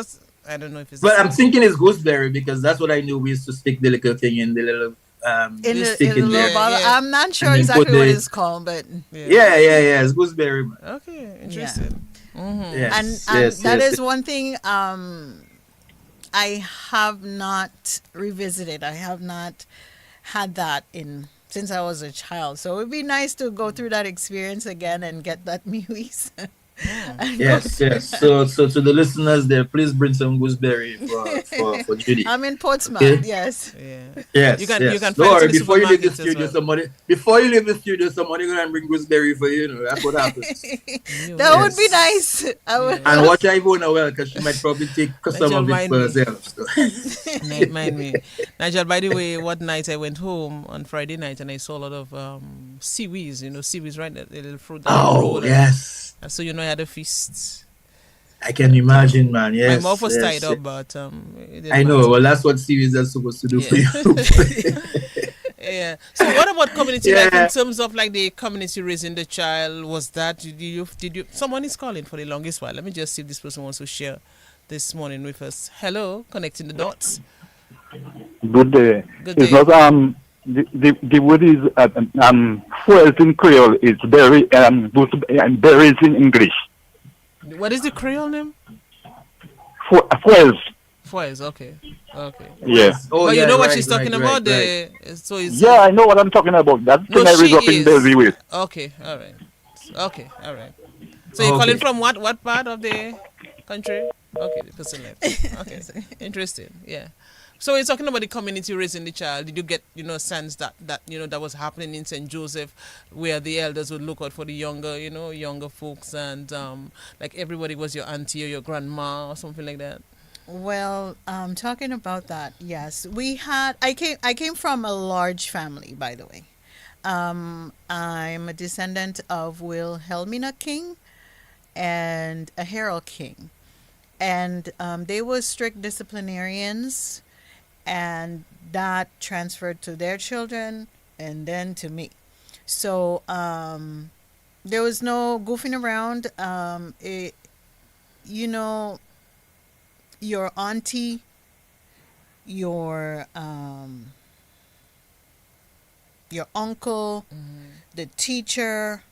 I don't know if it's. But I'm thinking it's gooseberry because that's what I knew. We used to stick the little thing in the little In the, stick in the in little there. bottle. Yeah. I'm not sure And then exactly put what the- it's called, but Yeah. It's gooseberry, man. Okay, interesting. Yes, and yes, that yes. is one thing I have not revisited. I have not had that in since I was a child. So it would be nice to go through that experience again and get that miwis. And go Yes. So to the listeners there, please bring some gooseberry for Judy. I'm in Portsmouth. Okay. Yes. Yeah. Yes, You can yes. you can Don't find worry, it in the before you leave the supermarkets as studio, well. somebody gonna bring gooseberry for you. You know, that's what happens. That would be Yes. nice. I would. And watch Ivona well, because she might probably take some of it mind for me. herself. So. Mind me. Nigel, by the way, what night I went home on Friday night and I saw a lot of seaweeds, seaweeds, right? The little fruit that you roll Oh and- yes, and so I had a feast. I can imagine, man. Yes, My mouth was yes, tied yes. up, but it didn't I know. matter. Well, that's what series are supposed to do for Yeah. you. Yeah. So what about community life Yeah. in terms of like the community raising the child? Was that did you someone is calling for the longest while? Let me just see if this person wants to share this morning with us. Hello, connecting the dots. Good day. Good It's day. not the word is fuels in Creole. It's berry and berries in English. What is the Creole name? Fuels. Foils. Okay. Okay. Yeah. Oh, But yeah, you know what right, she's talking right, about. right. So it's Yeah, I know what I'm talking about. That's No, thing I raise she up in is. berry with. Okay. All right. Okay. All right. So you're Okay. calling from what part of the country? Okay, the person left. Okay. Interesting. Yeah. So you're talking about the community raising the child. Did you get sense that that was happening in St. Joseph, where the elders would look out for the younger folks, and like everybody was your auntie or your grandma or something like that? Well, talking about that, yes, we had. I came from a large family, by the way. I'm a descendant of Wilhelmina King and a Harold King, and they were strict disciplinarians, and that transferred to their children and then to me. So there was no goofing around. Your auntie, your uncle, the teacher,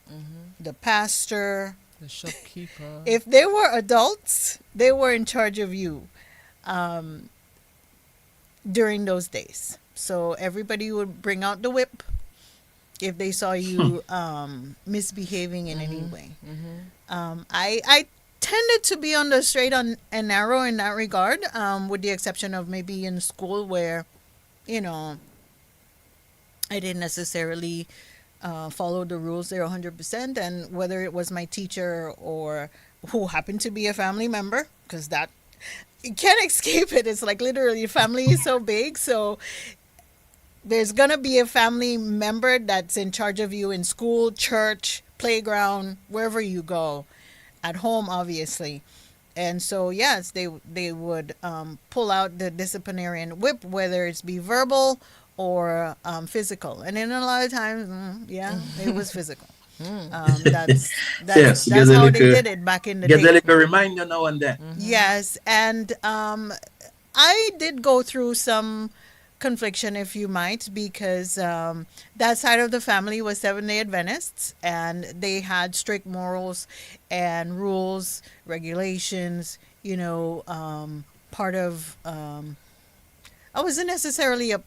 the pastor. The shopkeeper. If they were adults, they were in charge of you during those days. So everybody would bring out the whip if they saw you misbehaving in any way. I tended to be on the straight and narrow in that regard, with the exception of maybe in school where, I didn't necessarily follow the rules there 100%, and whether it was my teacher or who happened to be a family member, because that you can't escape it. It's like literally family is so big, so there's gonna be a family member that's in charge of you in school, church, playground, wherever you go, at home obviously. And so yes, they would pull out the disciplinarian whip, whether it's be verbal or physical, and then a lot of times it was physical. That's Yes, get that's a how they little- did it back in the Get day. a little reminder now and then. Yes, and I did go through some confliction, if you might, because that side of the family was Seventh-day Adventists, and they had strict morals and rules, regulations. Part of I wasn't necessarily a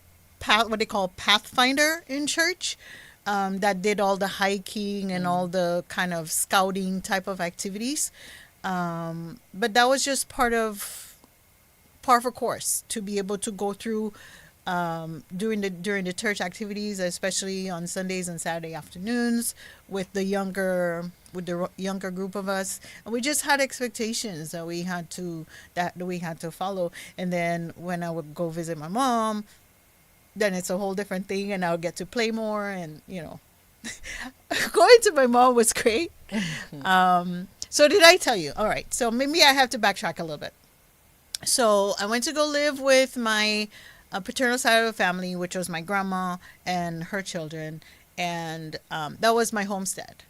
what they call pathfinder in church. That did all the hiking and all the kind of scouting type of activities. But that was just part of a course to be able to go through during the church activities, especially on Sundays and Saturday afternoons with the younger with the younger group of us, and we just had expectations that we had to follow. And then when I would go visit my mom, then it's a whole different thing, and I'll get to play more, and going to my mom was great. So did I tell you? All right. So maybe I have to backtrack a little bit. So I went to go live with my paternal side of the family, which was my grandma and her children, and that was my homestead.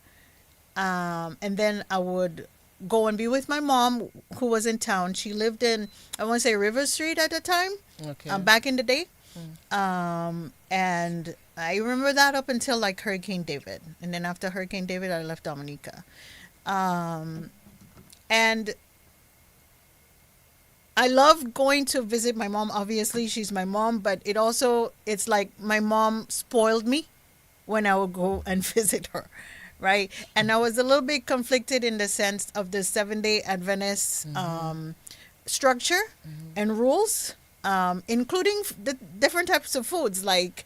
And then I would go and be with my mom, who was in town. She lived in, I want to say, River Street at the time, back in the day. And I remember that up until like Hurricane David. And then after Hurricane David, I left Dominica. And I love going to visit my mom. Obviously, she's my mom, but it's like my mom spoiled me when I would go and visit her, right? And I was a little bit conflicted in the sense of the 7-day Adventist structure and rules, including the different types of foods. Like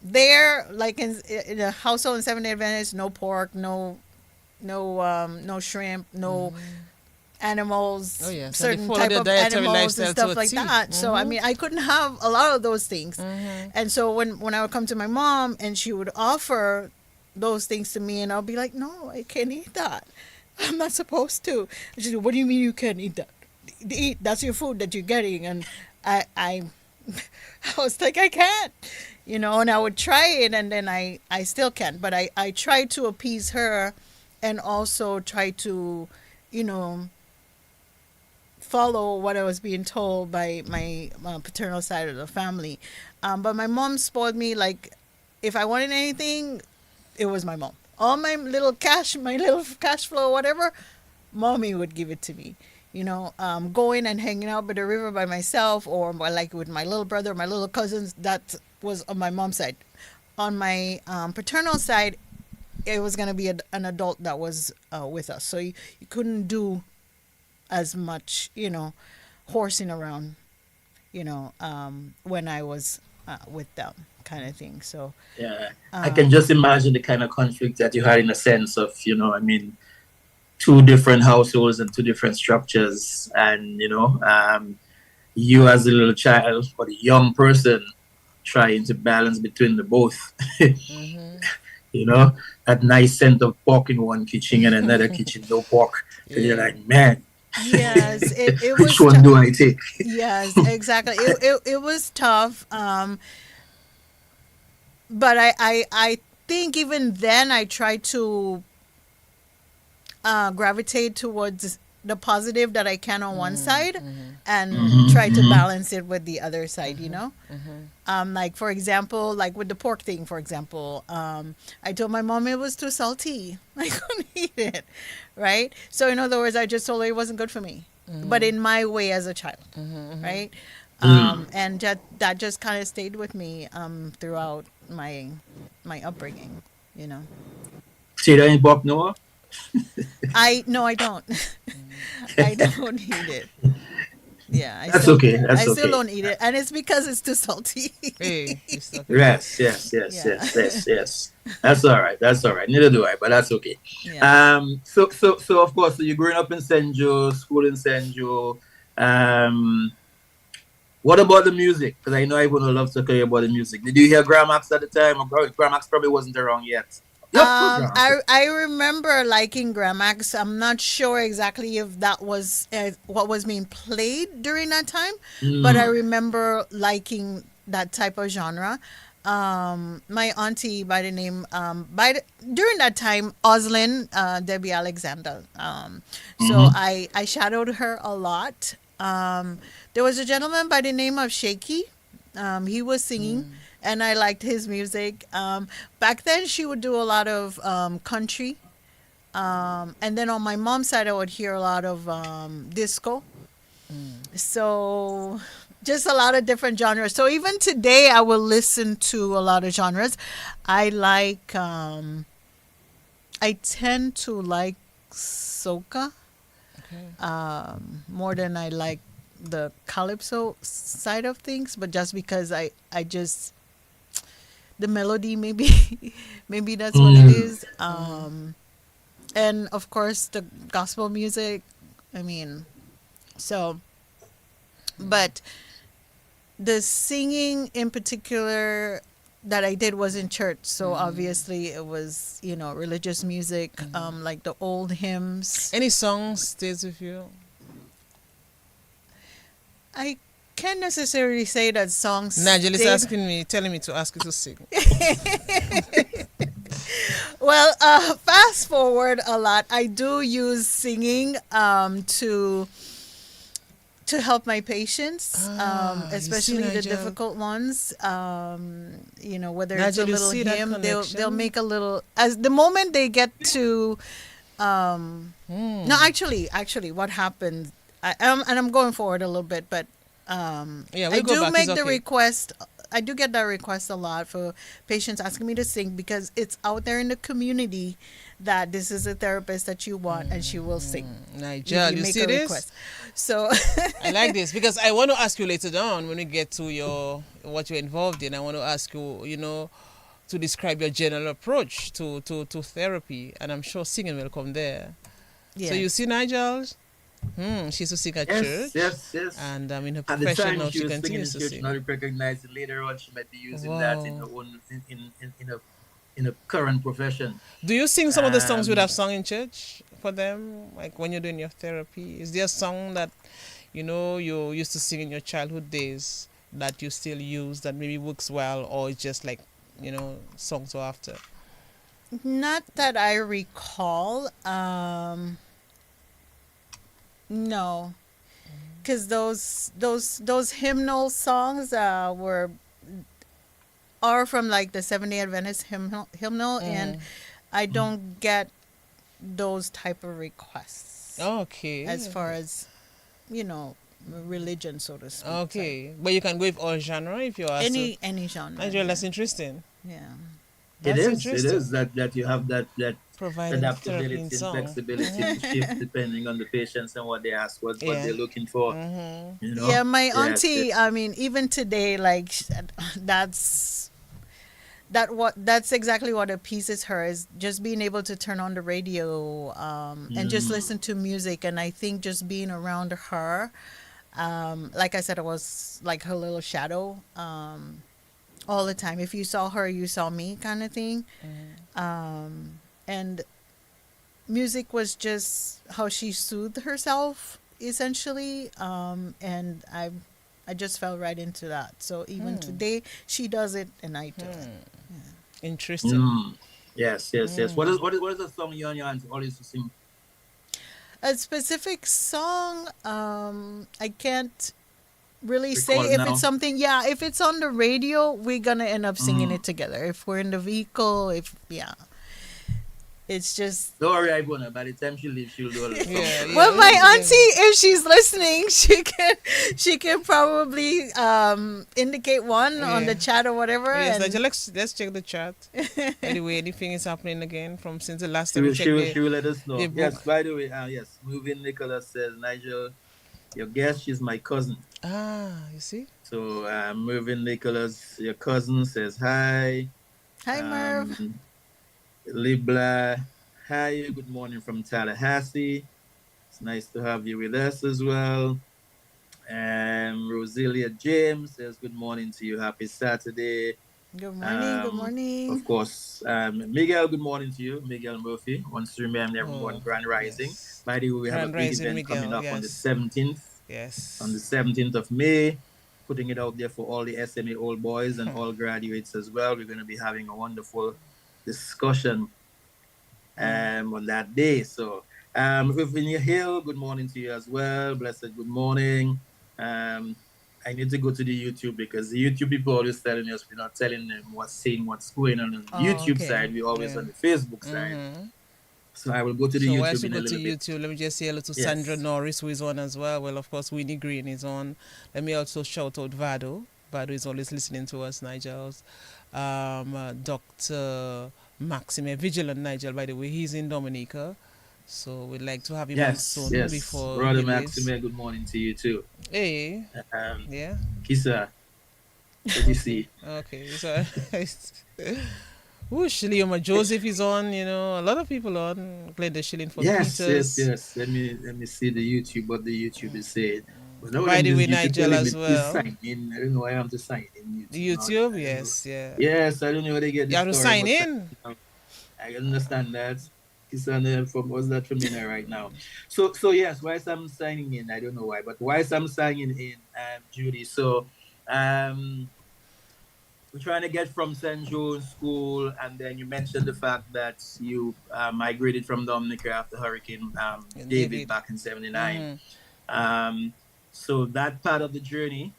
there, like in a household in 7-day Adventist, no pork, no shrimp, no animals, Oh, yeah. So certain they follow type their of dietary animals and lifestyle stuff to a like T. that. So I mean, I couldn't have a lot of those things. And so when I would come to my mom and she would offer those things to me, and I'll be like, no, I can't eat that. I'm not supposed to. And she said, what do you mean you can't eat that? Eat, that's your food that you're getting. And I was like, I can't, and I would try it, and then I still can't. But I tried to appease her, and also try to, follow what I was being told by my paternal side of the family. But my mom spoiled me. Like, if I wanted anything, it was my mom. All my little cash flow, whatever, mommy would give it to me. Going and hanging out by the river by myself, or like with my little brother, my little cousins, that was on my mom's side. On my paternal side, it was going to be an adult that was with us. So you couldn't do as much, horsing around, when I was with them, kind of thing. So yeah, I can just imagine the kind of conflict that you had, in a sense of, two different households and two different structures, and you as a little child or a young person trying to balance between the both. That nice scent of pork in one kitchen and another kitchen no pork. And you're like, man, yes, it was which one do I take? Yes, exactly. It was tough. But I think even then I tried to gravitate towards the positive that I can on one side, and try to balance it with the other side, like, for example, like with the pork thing, for example, I told my mom it was too salty. I couldn't eat it, right? So in other words, I just told her it wasn't good for me, but in my way as a child, right? And that just kind of stayed with me throughout my upbringing, See that in pork, Noah? I don't. I don't eat it. Yeah, That's okay. I still don't eat it, and it's because it's too salty. Hey, you suck. Yes. That's all right. Neither do I, but that's okay. Yeah. So of course, so you're growing up in St. Joe, school in St. Joe. What about the music? Because I know everyone would love to hear about the music. Did you hear Gramax at the time? Gramax probably wasn't around yet. I remember liking Gramax. I'm not sure exactly if that was what was being played during that time, but I remember liking that type of genre. My auntie by the name during that time, Oslin, Debbie Alexander. So I shadowed her a lot. There was a gentleman by the name of Shaky. He was singing. And I liked his music. Back then, she would do a lot of country. And then on my mom's side, I would hear a lot of disco. So just a lot of different genres. So even today, I will listen to a lot of genres. I tend to like soca more than I like the calypso side of things. But just because I just... the melody, maybe that's what it is. And and of course the gospel music. I mean, so, but the singing in particular that I did was in church. So obviously it was, religious music, like the old hymns. Any song stays with you? I can't necessarily say that songs. Nigel is stayed- telling me to ask you to sing. Well, fast forward a lot. I do use singing to help my patients, especially the Nigel? difficult ones. Whether it's Nigel, a you little see that hymn, they'll connection? make a little, as the moment they get to. No, actually, what happened? I'm going forward a little bit, but Yeah, I we'll go do back. make It's the okay. request. I do get that request a lot for patients asking me to sing because it's out there in the community that this is a therapist that you want and she will sing. Nigel, If you make see a this? request. So I like this because I want to ask you later on when we get to what you're involved in. I want to ask you, to describe your general approach to therapy, and I'm sure singing will come there. yeah. So you see, Nigel, she used to sing at church, Yes. and in her At the profession time now she she was singing in continues to church, sing. now you recognize it later on. She might be using that in Wow. her own in a current profession. Do you sing some of the songs you'd Um, have sung in church for them, like when you're doing your therapy? Is there a song that you used to sing in your childhood days that you still use that maybe works well, or it's just like songs or after? Not that I recall. No, because those hymnal songs are from like the Seventh-day Adventist hymnal, and I don't get those type of requests Okay. as far as religion, so to speak. Okay, but you can go with all genre if you're asked to. Any genre. Nigel, that's interesting. Yeah. It That's is. It interesting. is that you have that Providing therapy adaptability in and song. flexibility to shift depending on the patients and what they ask, what Yeah. they're looking for. Yeah, my Yes, auntie. yes. I mean, even today, like that's exactly what appeases her is just being able to turn on the radio and just listen to music. And I think just being around her, like I said, I was like her little shadow all the time. If you saw her, you saw me, kind of thing. And music was just how she soothed herself, essentially. And I just fell right into that. So even today, she does it and I do it. Interesting. Yes. What is the song you and your aunt always used to sing? A specific song, I can't really Recall say if now? it's something. Yeah, if it's on the radio, we're gonna end up singing it together. If we're in the vehicle, it's just. Don't worry, Ibona. By the time she leaves, she'll do all the songs. Yeah. Well, my auntie, if she's listening, she can probably indicate one on the Yeah. chat or whatever. Yes, and- Nigel, let's check the chat. Anyway, anything is happening again from since the last She time we will, checked she will let us know. the Yes, book. by the way, yes. Moving Nicholas says, Nigel, your guest, she's my cousin. You see? So, Moving Nicholas, your cousin, says hi. Hi, Merv. Libla, hi, good morning from Tallahassee. It's nice to have you with us as well. Roselia James says, good morning to you. Happy Saturday. Good morning. Good morning. Of course. Miguel, good morning to you. Miguel Murphy wants to remember everyone Grand Rising. Yes. By the way, we have Grand a big Rising, event Miguel, coming up on the yes. 17th. Yes. On the 17th of May, putting it out there for all the SMA old boys and all graduates as well. We're going to be having a wonderful discussion on that day. So, Virginia Hill, good morning to you as well. Blessed good morning. I need to go to the YouTube because the YouTube people always telling us we're not telling them what's going on the YouTube okay. side. We're always Yeah. on the Facebook side. So I will go to the So YouTube whilst we in a go to little bit. YouTube, let me just say hello to Yes. Sandra Norris, who is on as well. Well, of course, Winnie Green is on. Let me also shout out Vado. Vado is always listening to us, Nigels. Dr. Maxime Vigilant Nigel, by the way, he's in Dominica. So we'd like to have him on soon before Brother he leaves. Maxime, good morning to you too. Hey, Um, yeah. Kisa, good to see. Okay, so Whoosh, Leoma Joseph is on, you know, a lot of people on. Glenda Shilling from Yes, yes, Peters. yes. Let me see the YouTube, what the YouTube is saying. But now By them the way, just YouTube Nigel telling me as to well. sign in. I don't know why I'm to sign in YouTube now. YouTube, I don't know. yes, yeah. Yes, I don't know where they get You the have to story, sign but in. I understand that. It's on from what's that from in right now. So yes, whilst I'm signing in, I don't know why, but whilst I'm signing in, Judy. So um we're trying to get from St. Joe's School, and then you mentioned the fact that you migrated from Dominica after Hurricane David David. back in '79. Mm-hmm. Um, so that part of the journey,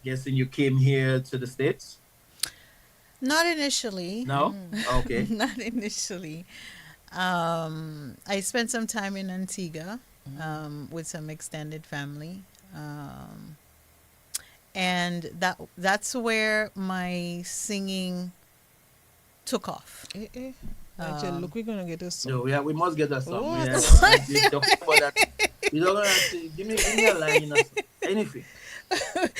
guessing you came here to the States? Not initially. No? Okay. Not initially. I spent some time in Antigua with some extended family. And that's where my singing took off. Nigel, look, we're gonna get a song. So yeah, we must get a song. What? Yeah, we talking about that. You don't have to give me a line, you know, anything.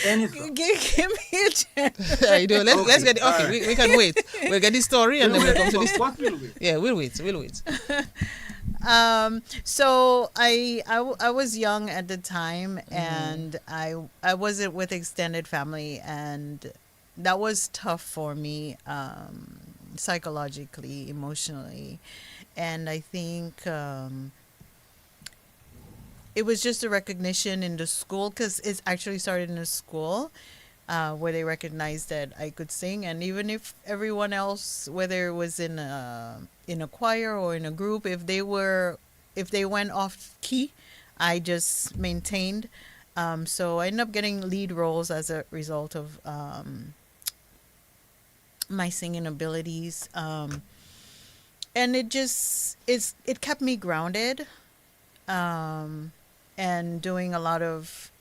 Anything. Give me a chance. Yeah, you do. Let's Okay, get it. Okay, all right. we can wait. We'll get this story and then we'll come to this. What will we? Yeah, we'll wait. We'll wait. So I was young at the time, and I wasn't with extended family, and that was tough for me, psychologically, emotionally, and I think it was just a recognition in the school, because it's actually started in a school. Where they recognized that I could sing, and even if everyone else, whether it was in a choir or in a group, if they went off key, I just maintained. So I ended up getting lead roles as a result of my singing abilities, and it kept me grounded, and doing a lot of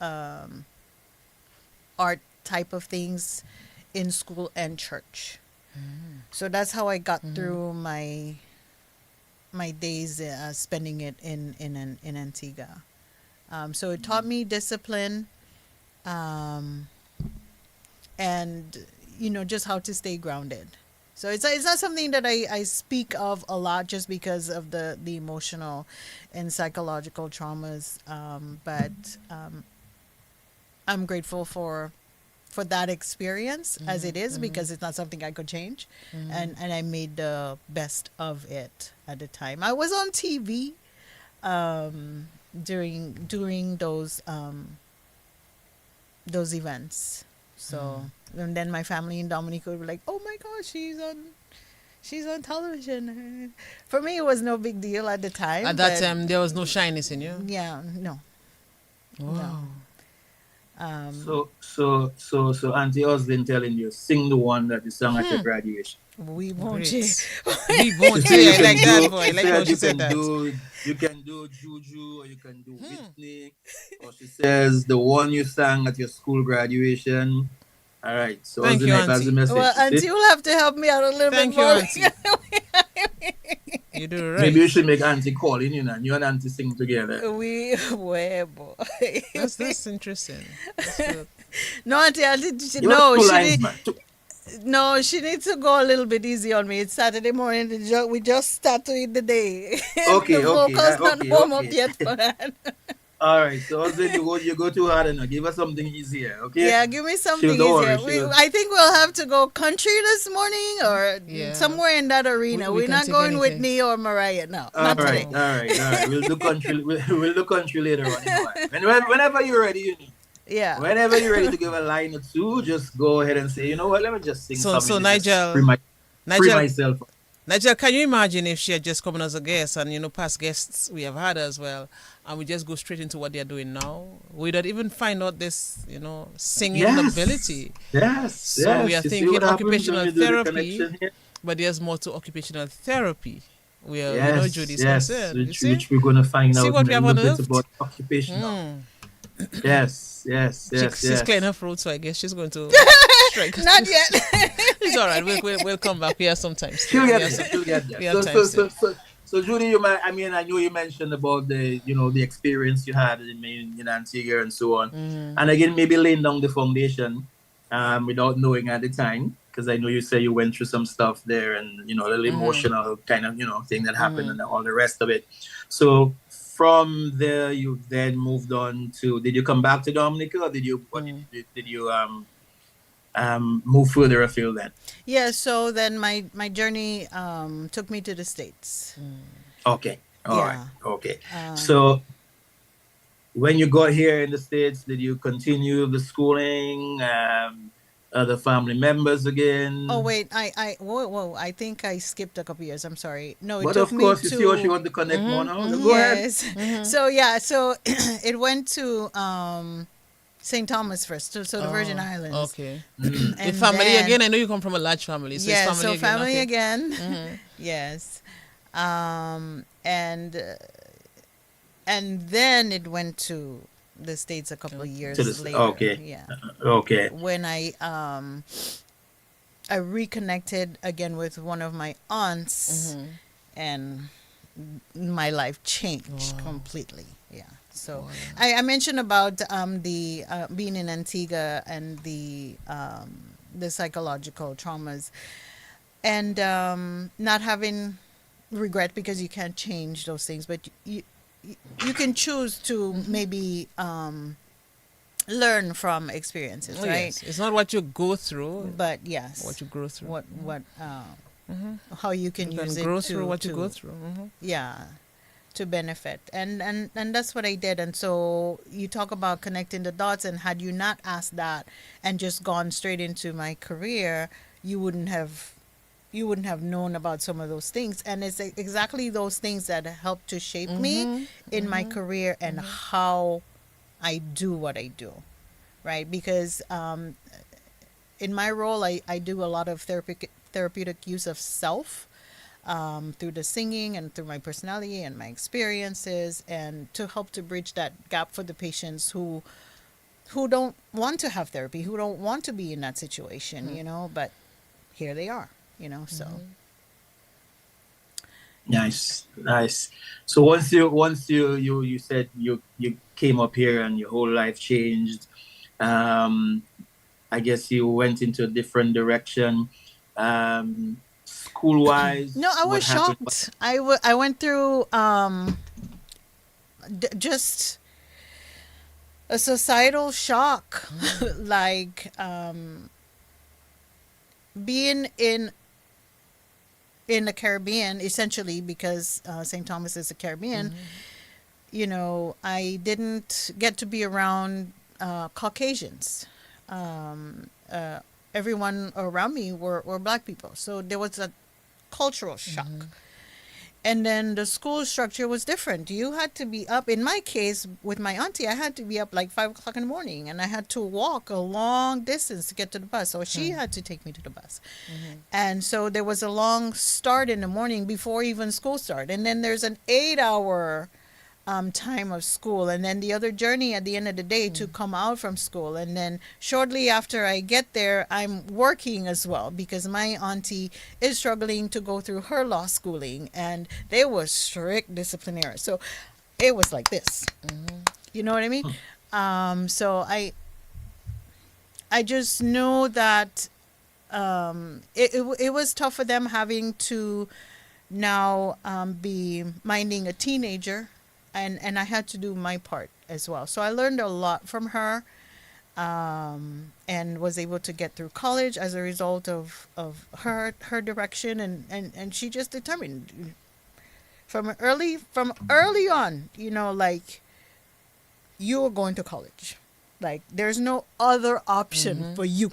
art type of things in school and church. So that's how I got through my days spending it in Antigua. So it taught me discipline, and just how to stay grounded. So it's not something that I speak of a lot, just because of the emotional and psychological traumas, but I'm grateful for that experience as it is, because it's not something I could change, and I made the best of it at the time. I was on TV during those events. So and then my family in Dominica would be like, "Oh my gosh, she's on television." For me, it was no big deal at the time. At that time, there was no shyness in you. Yeah, no. Wow. So Auntie Osden telling you, sing the one that you sang at your graduation. We won't. Great. We won't. Yeah, I like that boy. I like how she said that. You can do Juju, or you can do Whitney, or she says the one you sang at your school graduation. All right. So Thank you, Auntie. Auntie. Well, Auntie, you'll have to help me out a little Thank bit you, more. Auntie. You do right. Maybe you should make Auntie call in, and you and Auntie sing together. Boy. That's interesting. That's good. No, Auntie, You have two lines, man. she needs to go a little bit easy on me. It's Saturday morning. We just start to eat the day. Okay, The vocals not warm up okay. yet for that. All right. So Osden, you go too hard, and give us something easier, okay? Yeah, give me something Don't easier. worry, I think we'll have to go country this morning, or Yeah. somewhere in that arena. We We're can not take going anything. Whitney or Mariah. No, All not right, today. all right. We'll do country. We'll do country later on. Whenever you're ready, you need. Yeah. Whenever you're ready to give a line or two, just go ahead and say, you know what? Let me just sing So something. Nigel, free Nigel, myself. Nigel, can you imagine if she had just come on as a guest, and past guests we have had as well, and we just go straight into what they're doing now? We don't even find out this, singing ability. Yes. So we are You see thinking what happens when occupational you do the therapy, connection here? but there's more to occupational therapy. We know Yes, Judy's yes, concerned. You which see? we're going to find See out what in we a have little bit unearthed? about occupational. Yes. She's clearing her throat, so I guess she's going to strike. Not yet. It's all right. We'll come back here sometimes. She'll get We there. have time still. So Judy, I know you mentioned about the experience you had in Antigua and so on, and again maybe laying down the foundation, without knowing at the time. because I know you say you went through some stuff there, and a little emotional kind of thing that happened, and all the rest of it. So from there, you then moved on to. Did you come back to Dominica, or did you? What did you move further afield then? Yeah, so then my journey took me to the States. Okay. All right. Yeah. Okay. So when you got here in the States, did you continue the schooling? Other family members again? Oh wait, whoa, I think I skipped a couple years. I'm sorry. No, it But took of me course, you see what you to want to connect more now. So go ahead. yes. So yeah, so it went to St. Thomas first, so the Virgin Islands. Okay. And The family then- again. I know you come from a large family, so Yeah, it's family so again. family okay. again. Yes. And then it went to the States a couple of years later. Okay. Yeah. Okay. When I reconnected again with one of my aunts, and my life changed completely. Yeah. So I mentioned about the being in Antigua and the psychological traumas, and not having regret, because you can't change those things, but you can choose to maybe learn from experiences, Oh, right? yes. It's not what you go through, But yes, what you grow through. what how you can You can use it grow to, through what you to- go through. yeah, to benefit, and that's what I did. And so you talk about connecting the dots, and had you not asked that and just gone straight into my career, you wouldn't have known about some of those things. And it's exactly those things that helped to shape me in my career and how I do what I do, right? Because in my role, I do a lot of therapeutic use of self, through the singing and through my personality and my experiences, and to help to bridge that gap for the patients who don't want to have therapy, who don't want to be in that situation, but here they are, so. Nice. So once you said you came up here and your whole life changed, I guess you went into a different direction. School wise, No, I was shocked. I went through just a societal shock, like being in the Caribbean, essentially, because St. Thomas is the Caribbean. I didn't get to be around Caucasians. Everyone around me were black people, so there was a cultural shock. And then the school structure was different. You had to be up. In my case, with my auntie, I had to be up like 5 o'clock in the morning, and I had to walk a long distance to get to the bus. So she had to take me to the bus. And so there was a long start in the morning before even school started. And then there's an 8-hour time of school, and then the other journey at the end of the day to come out from school. And then shortly after I get there, I'm working as well, because my auntie is struggling to go through her law schooling, and they were strict disciplinarians. So it was like this. You know what I mean? So I just know that it was tough for them, having to now be minding a teenager, and I had to do my part as well. So I learned a lot from her, and was able to get through college as a result of her direction, and she just determined from early on, like, you are going to college. Like, there's no other option for you.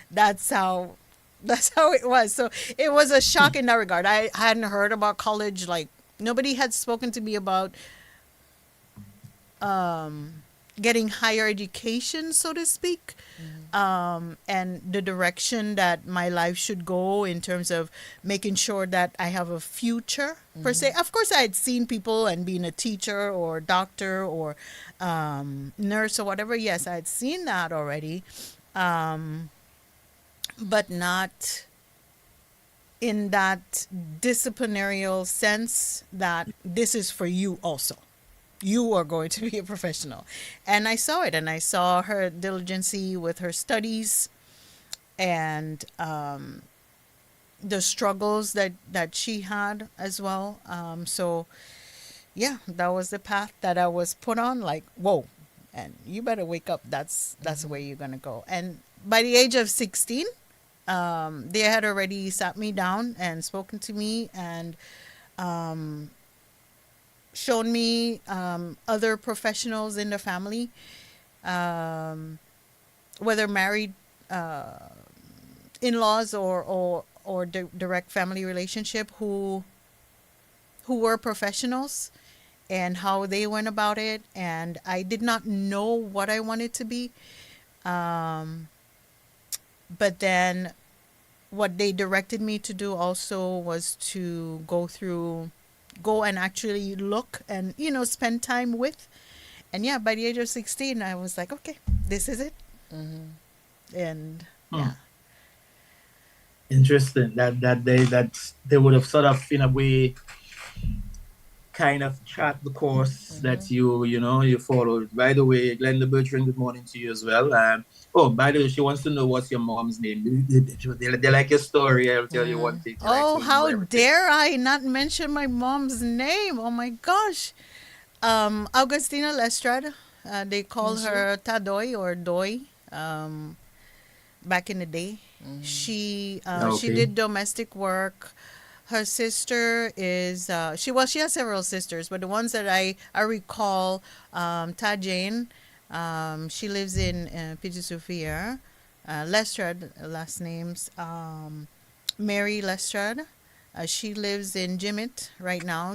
That's how it was. So it was a shock in that regard. I hadn't heard about college. Like, nobody had spoken to me about getting higher education, so to speak, and the direction that my life should go in terms of making sure that I have a future, per se. Of course, I had seen people and being a teacher or doctor or nurse or whatever. Yes, I had seen that already, but not in that disciplinarial sense that this is for you also. You are going to be a professional. And I saw it, and I saw her diligency with her studies, and the struggles that she had as well. So yeah, that was the path that I was put on. Like, whoa, and you better wake up. That's the way you're gonna go. And by the age of 16, they had already sat me down and spoken to me and um, shown me other professionals in the family, um, whether married in-laws or direct family relationship who were professionals and how they went about it. And I did not know what I wanted to be. But then what they directed me to do also was to go and actually look and, spend time with. And yeah, by the age of 16, I was like, okay, this is it. And yeah. Interesting. That they would have sort of in a way kind of chart the course that you followed. By the way, Glenda Bertrand, good morning to you as well. Oh, by the way, she wants to know what's your mom's name. They like your story. I'll tell you one thing. Oh, how dare I not mention my mom's name? Oh my gosh. Augustina Lestrade. They call her Tadoy or Doy. Back in the day, she did domestic work. Her sister is she has several sisters, but the ones that I recall, Ta Jane, she lives in Pigeon Sophia. Lestrade, last names, Mary Lestrade. She lives in Jimmet right now.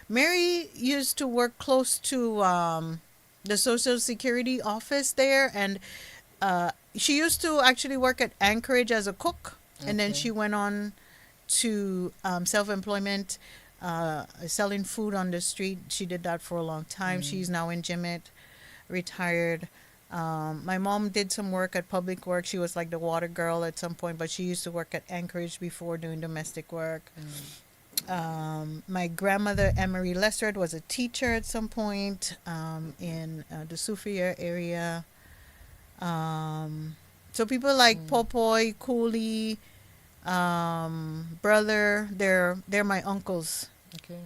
Mary used to work close to the Social Security office there, and she used to actually work at Anchorage as a cook, and then she went on to self-employment, selling food on the street. She did that for a long time. She's now in Jimmet, retired. My mom did some work at Public Works. She was like the water girl at some point, but she used to work at Anchorage before doing domestic work. My grandmother, Emery Lestrade, was a teacher at some point in the Sophia area. So people like Popoy, Cooley, brother, they're my uncles. Okay.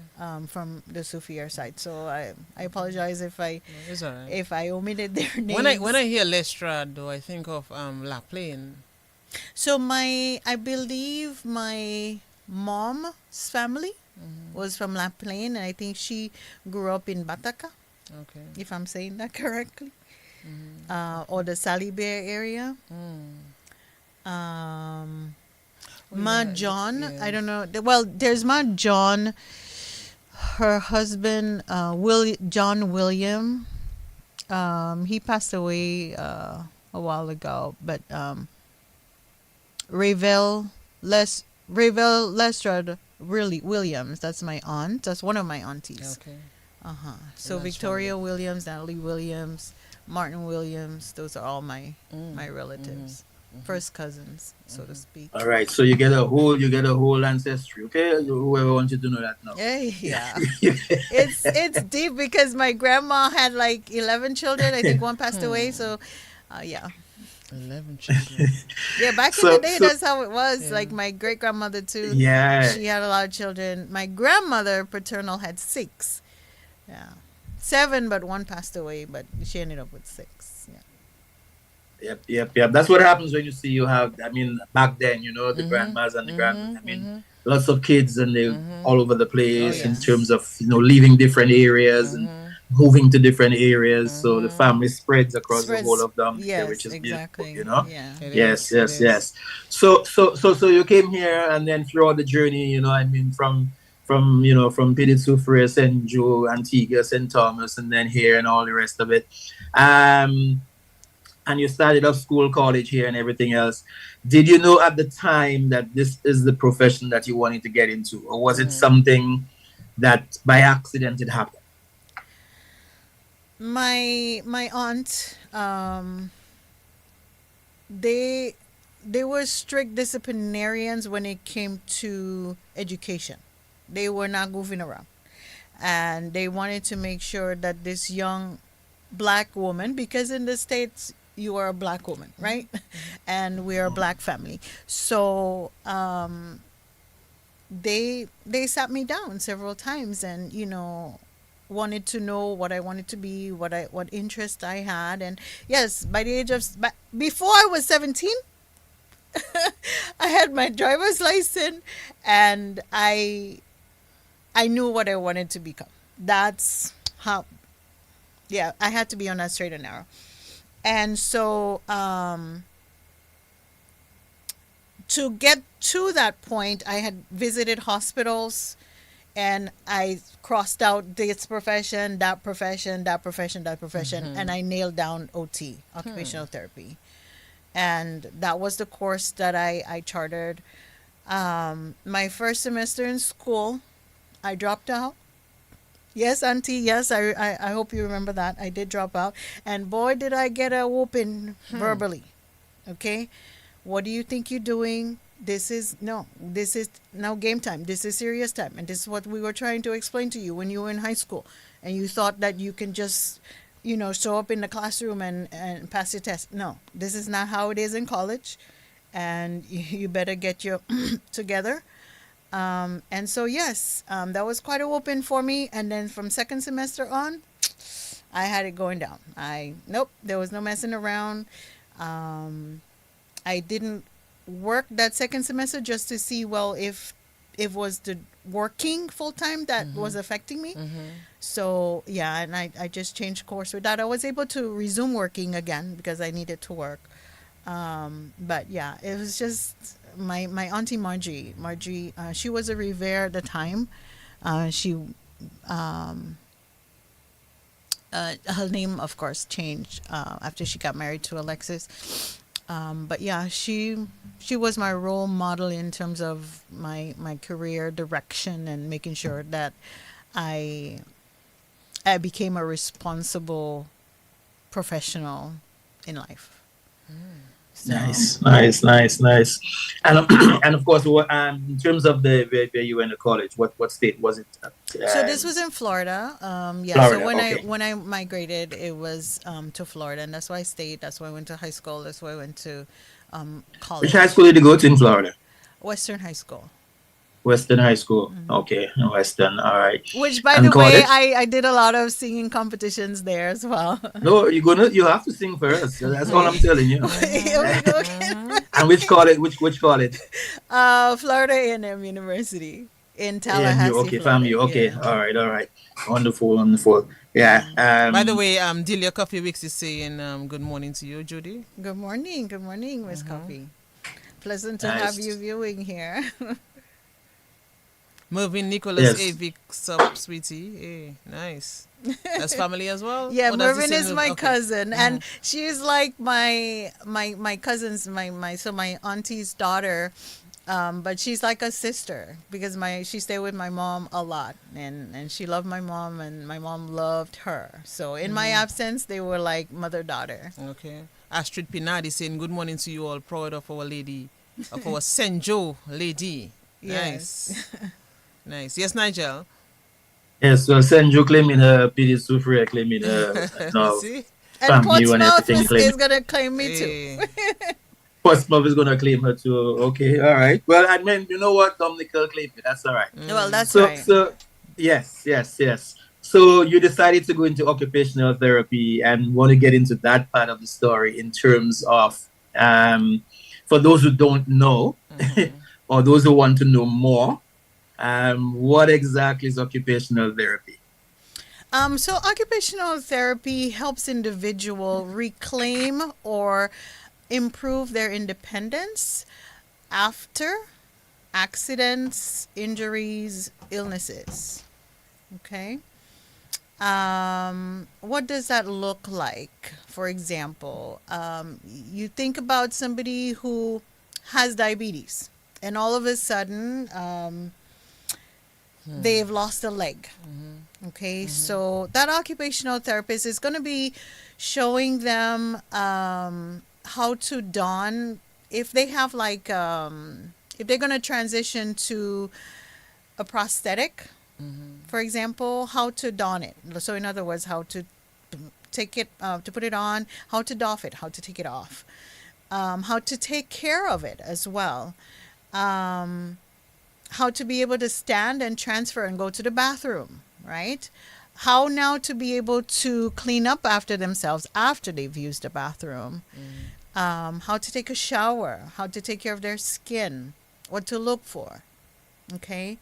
From the Sophia side. So I apologize if I No, it's all right. if I omitted their names. When I hear Lestrade, though, I think of La Plaine. So I believe my mom's family was from La Plaine, and I think she grew up in Bataka, Okay. if I'm saying that correctly, or the Sally Bear area. Ma John, I don't know. Well, there's Ma John, her husband, John William. He passed away a while ago, but Ravel Lestrade Williams. That's my aunt. That's one of my aunties. Okay. So nice Victoria Williams, Natalie Williams, Martin Williams. Those are all my relatives, first cousins, so to speak. All right, so you get a whole ancestry. Okay, whoever wants you to know that now. Yeah. It's deep because my grandma had like 11 children. I think one passed away. So, yeah. 11 children. Yeah, back in the day, that's how it was. Like my great grandmother too. Yeah. She had a lot of children. My grandmother paternal had 6. Yeah. 7, but one passed away. But she ended up with 6. Yeah. Yep. That's what happens when you have. I mean, back then, the grandmas and the grand. I mean, lots of kids and they all over the place in terms of leaving different areas and moving to different areas. So the family spreads across the whole of Dominica, which is exactly. beautiful. Yeah. Yes. So you came here, and then throughout the journey, I mean, from Petit Soufriere, St. Joe, Antigua, St. Thomas, and then here and all the rest of it. And you started off school, college here and everything else. Did you know at the time that this is the profession that you wanted to get into? Or was it something that by accident it happened? My aunt, they were strict disciplinarians when it came to education. They were not goofing around. And they wanted to make sure that this young black woman, because in the States, you are a black woman, right? And we are a black family. So they sat me down several times and wanted to know what I wanted to be, what interest I had. And yes, by the age of before I was 17, I had my driver's license, and I knew what I wanted to become. That's how, yeah, I had to be on that straight and narrow. And so to get to that point, I had visited hospitals, and I crossed out this profession, that profession, that profession, that profession, and I nailed down OT, occupational therapy. And that was the course that I chartered. My first semester in school, I dropped out. Yes, Auntie, yes, I hope you remember that. I did drop out. And boy, did I get a whooping verbally. Okay? What do you think you're doing? This is now game time. This is serious time. And this is what we were trying to explain to you when you were in high school. And you thought that you can just, show up in the classroom and pass your test. No, this is not how it is in college. And you better get your together. And so, yes, that was quite a whooping for me. And then from second semester on, I had it going down. Nope, there was no messing around. I didn't work that second semester just to see, well, if it was the working full time that was affecting me. So, yeah, and I just changed course with that. I was able to resume working again because I needed to work. But yeah, it was just my auntie Margie, she was a Revere at the time. Her name, of course, changed after she got married to Alexis. But yeah, she was my role model in terms of my career direction and making sure that I became a responsible professional in life. So, Nice. And and of course, in terms of where you went to college, what state was it? So this was in Florida. Yeah. Florida, So okay. when I migrated, it was to Florida, and that's why I stayed. That's why I went to high school. That's why I went to college. Which high school did you go to in Florida? Western High School. Western High School. Okay, Western. All right. Which, by And the way, college? I did a lot of singing competitions there as well. No, you have to sing for us. That's all I'm telling you. Here we go again. And which college? Which college? Florida A&M University in Tallahassee. AMU. Okay, Florida. FAMU. Okay, Yeah. all right. Wonderful. Yeah. By the way, Delia Coffee Weeks is saying good morning to you, Judy. Good morning, Miss Coffee. Pleasant to Nice. have you viewing here. Mervyn Nicholas Yes. Avic sub sweetie. Hey, nice. That's family as well. Yeah, Or does Mervyn the is same my okay. cousin, and she's like my cousin's my auntie's daughter, but she's like a sister because she stayed with my mom a lot, and she loved my mom, and my mom loved her. So in my absence, they were like mother-daughter. Okay. Astrid Pinardi saying good morning to you all. Proud of our lady, of our Saint Joe lady. Yes. Nice. Nice. Yes, Nigel. Yes. Well, Senju claiming her, Pidi Sufria claiming her. No, See? And FAMU and Portsmouth everything is claiming. gonna claim me too. Hey. Portsmouth is gonna claim her too. Okay, all right. Well, I mean, you know what? Dominica will claim it. That's all right. Well, that's So, right. yes. So you decided to go into occupational therapy and want to get into that part of the story in terms of, for those who don't know, or those who want to know more, what exactly is occupational therapy? So occupational therapy helps individual reclaim or improve their independence after accidents, injuries, illnesses. Okay. What does that look like? For example, you think about somebody who has diabetes, and all of a sudden, they've lost a leg. Okay, so that occupational therapist is going to be showing them how to don, if they have like, if they're going to transition to a prosthetic, for example, how to don it. So in other words, how to take it, to put it on, how to doff it, how to take it off, how to take care of it as well, how to be able to stand and transfer and go to the bathroom, right? How now to be able to clean up after themselves after they've used the bathroom, how to take a shower, how to take care of their skin, what to look for, okay?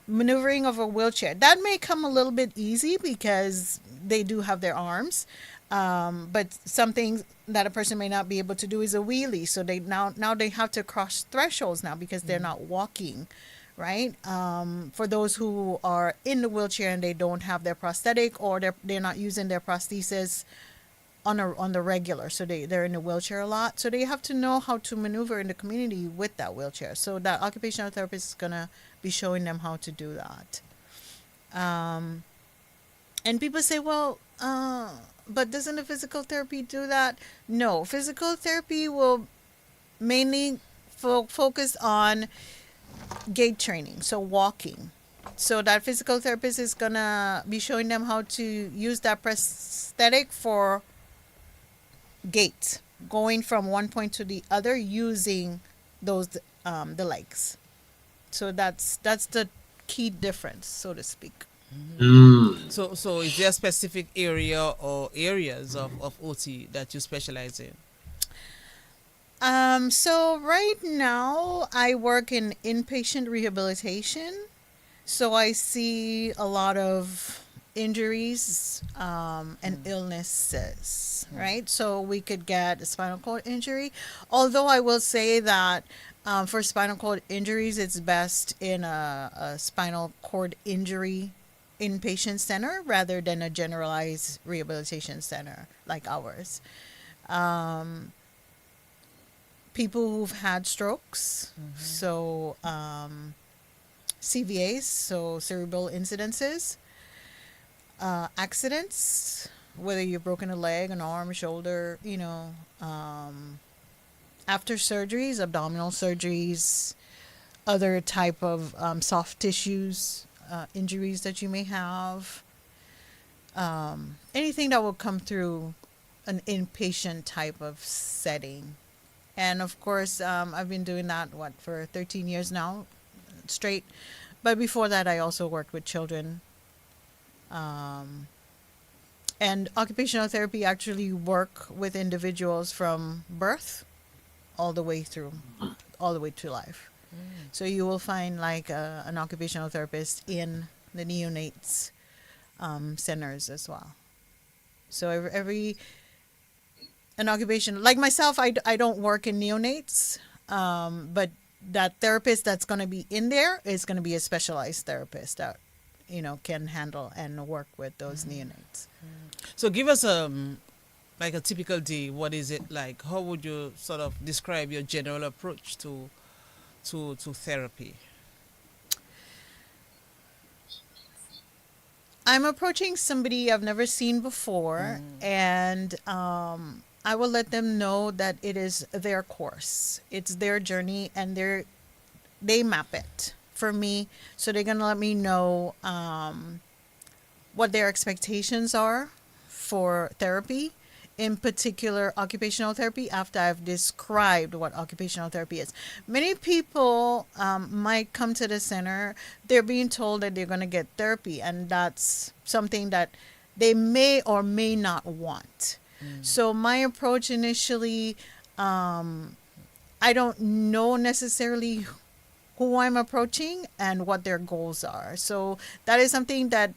Maneuvering of a wheelchair. That may come a little bit easy because they do have their arms. But something that a person may not be able to do is a wheelie. So they now they have to cross thresholds now because they're not walking, right? For those who are in the wheelchair and they don't have their prosthetic, or they're not using their prosthesis on the regular, so they're in a wheelchair a lot. So they have to know how to maneuver in the community with that wheelchair. So that occupational therapist is gonna be showing them how to do that. And people say, well, but doesn't the physical therapy do that? No, physical therapy will mainly focus on gait training, so walking. So that physical therapist is gonna be showing them how to use that prosthetic for gait, going from one point to the other using those the legs. So that's the key difference, so to speak. So is there a specific area or areas of OT that you specialize in? So right now I work in inpatient rehabilitation. So I see a lot of injuries and illnesses, right? So we could get a spinal cord injury. Although I will say that for spinal cord injuries, it's best in a spinal cord injury inpatient center rather than a generalized rehabilitation center like ours. People who've had strokes, so CVAs, so cerebral incidences, accidents, whether you've broken a leg, an arm, a shoulder, after surgeries, abdominal surgeries, other type of soft tissues, injuries that you may have, anything that will come through an inpatient type of setting. And of course, I've been doing that, for 13 years now, straight. But before that, I also worked with children. And occupational therapy actually work with individuals from birth all the way to life. So you will find like an occupational therapist in the neonates centers as well. So an occupation like myself, I don't work in neonates, but that therapist that's going to be in there is going to be a specialized therapist that can handle and work with those neonates. So give us like a typical day. What is it like? How would you sort of describe your general approach to therapy? I'm approaching somebody I've never seen before, and I will let them know that it is their course. It's their journey, and they map it for me. So they're going to let me know what their expectations are for therapy, in particular occupational therapy, after I've described what occupational therapy is. Many people might come to the center, they're being told that they're going to get therapy, and that's something that they may or may not want. So my approach initially, I don't know necessarily who I'm approaching and what their goals are. So that is something that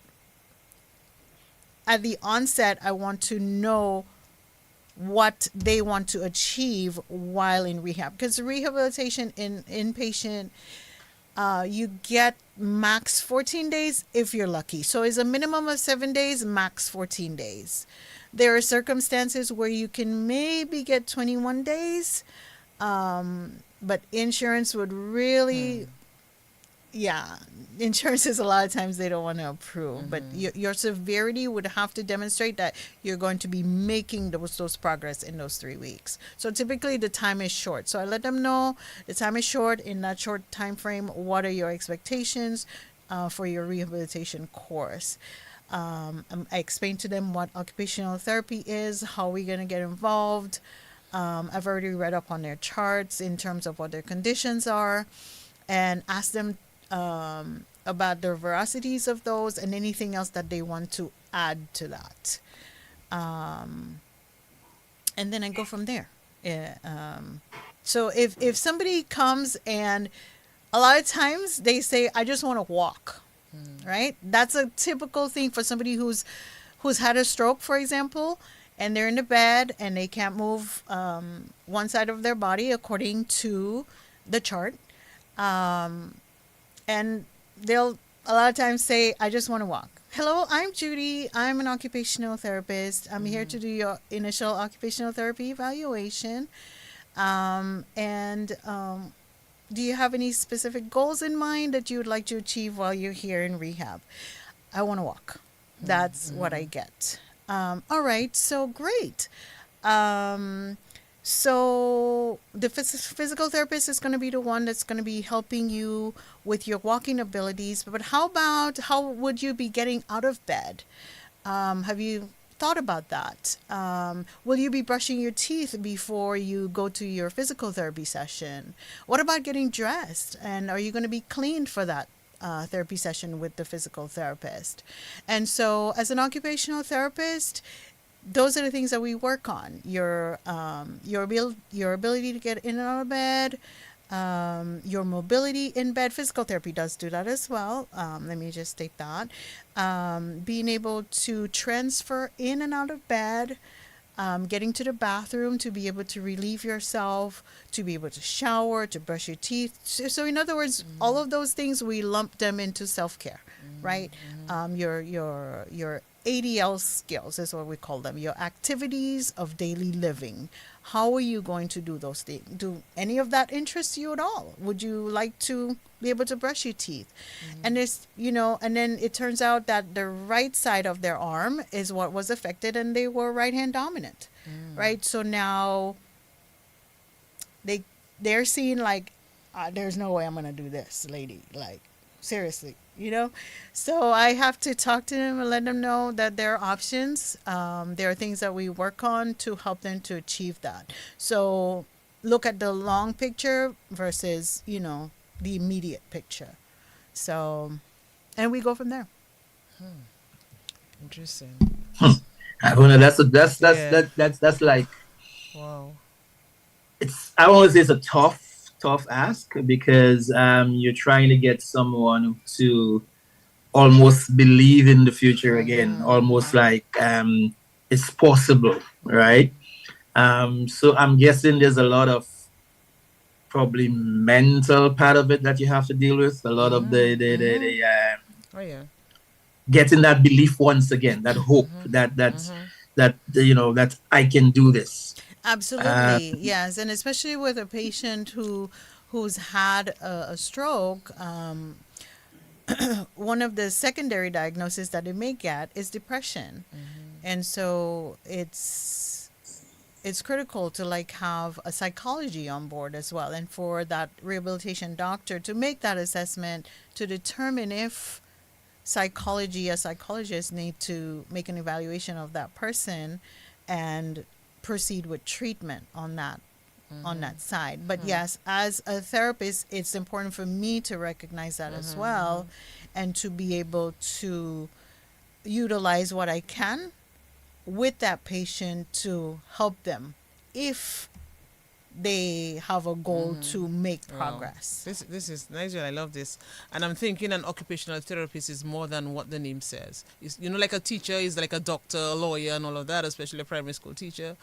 at the onset, I want to know what they want to achieve while in rehab. Because rehabilitation in inpatient, you get max 14 days if you're lucky. So it's a minimum of 7 days, max 14 days. There are circumstances where you can maybe get 21 days, but insurance would really, insurances a lot of times they don't want to approve. But your severity would have to demonstrate that you're going to be making those progress in those 3 weeks. So typically the time is short. So I let them know the time is short. In that short time frame, what are your expectations for your rehabilitation course? I explained to them what occupational therapy is, how we're going to get involved. I've already read up on their charts in terms of what their conditions are, and asked them about the veracities of those and anything else that they want to add to that. And then I go from there. Yeah, so if somebody comes and a lot of times they say, I just want to walk, right? That's a typical thing for somebody who's had a stroke, for example, and they're in the bed and they can't move one side of their body according to the chart. And they'll a lot of times say, I just want to walk. Hello, I'm Judy. I'm an occupational therapist. I'm here to do your initial occupational therapy evaluation. And do you have any specific goals in mind that you would like to achieve while you're here in rehab? I want to walk. That's what I get. All right, so great. So the physical therapist is going to be the one that's going to be helping you with your walking abilities. But how would you be getting out of bed? Have you thought about that? Will you be brushing your teeth before you go to your physical therapy session? What about getting dressed? And are you going to be cleaned for that therapy session with the physical therapist? And so as an occupational therapist, those are the things that we work on. Your ability to get in and out of bed, your mobility in bed. Physical therapy does do that as well. Let me just state that. Being able to transfer in and out of bed, getting to the bathroom to be able to relieve yourself, to be able to shower, to brush your teeth. So in other words, all of those things, we lump them into self-care, right? Your ADL skills is what we call them, your activities of daily living. How are you going to do those things? Do any of that interest you at all? Would you like to be able to brush your teeth? And there's, and then it turns out that the right side of their arm is what was affected and they were right hand dominant, right? So now they're seeing like, there's no way I'm going to do this, lady. Like, seriously. So I have to talk to them and let them know that there are options. There are things that we work on to help them to achieve that. So look at the long picture versus, the immediate picture. So, and we go from there. Interesting. I don't know. Yeah. That's like, Wow. I always say it's a tough ask because you're trying to get someone to almost believe in the future again, almost like it's possible, right? So I'm guessing there's a lot of probably mental part of it that you have to deal with. A lot of the Oh yeah. getting that belief once again, that hope that I can do this. Absolutely, yes, and especially with a patient who's had a stroke. One of the secondary diagnoses that they may get is depression, and so it's critical to like have a psychology on board as well, and for that rehabilitation doctor to make that assessment to determine if psychologists need to make an evaluation of that person and proceed with treatment on that side. But yes, as a therapist, it's important for me to recognize that as well, and to be able to utilize what I can with that patient to help them if they have a goal to make progress. This is Nigel. I love this, and I'm thinking an occupational therapist is more than what the name says. It's, like a teacher is like a doctor, a lawyer, and all of that. Especially a primary school teacher.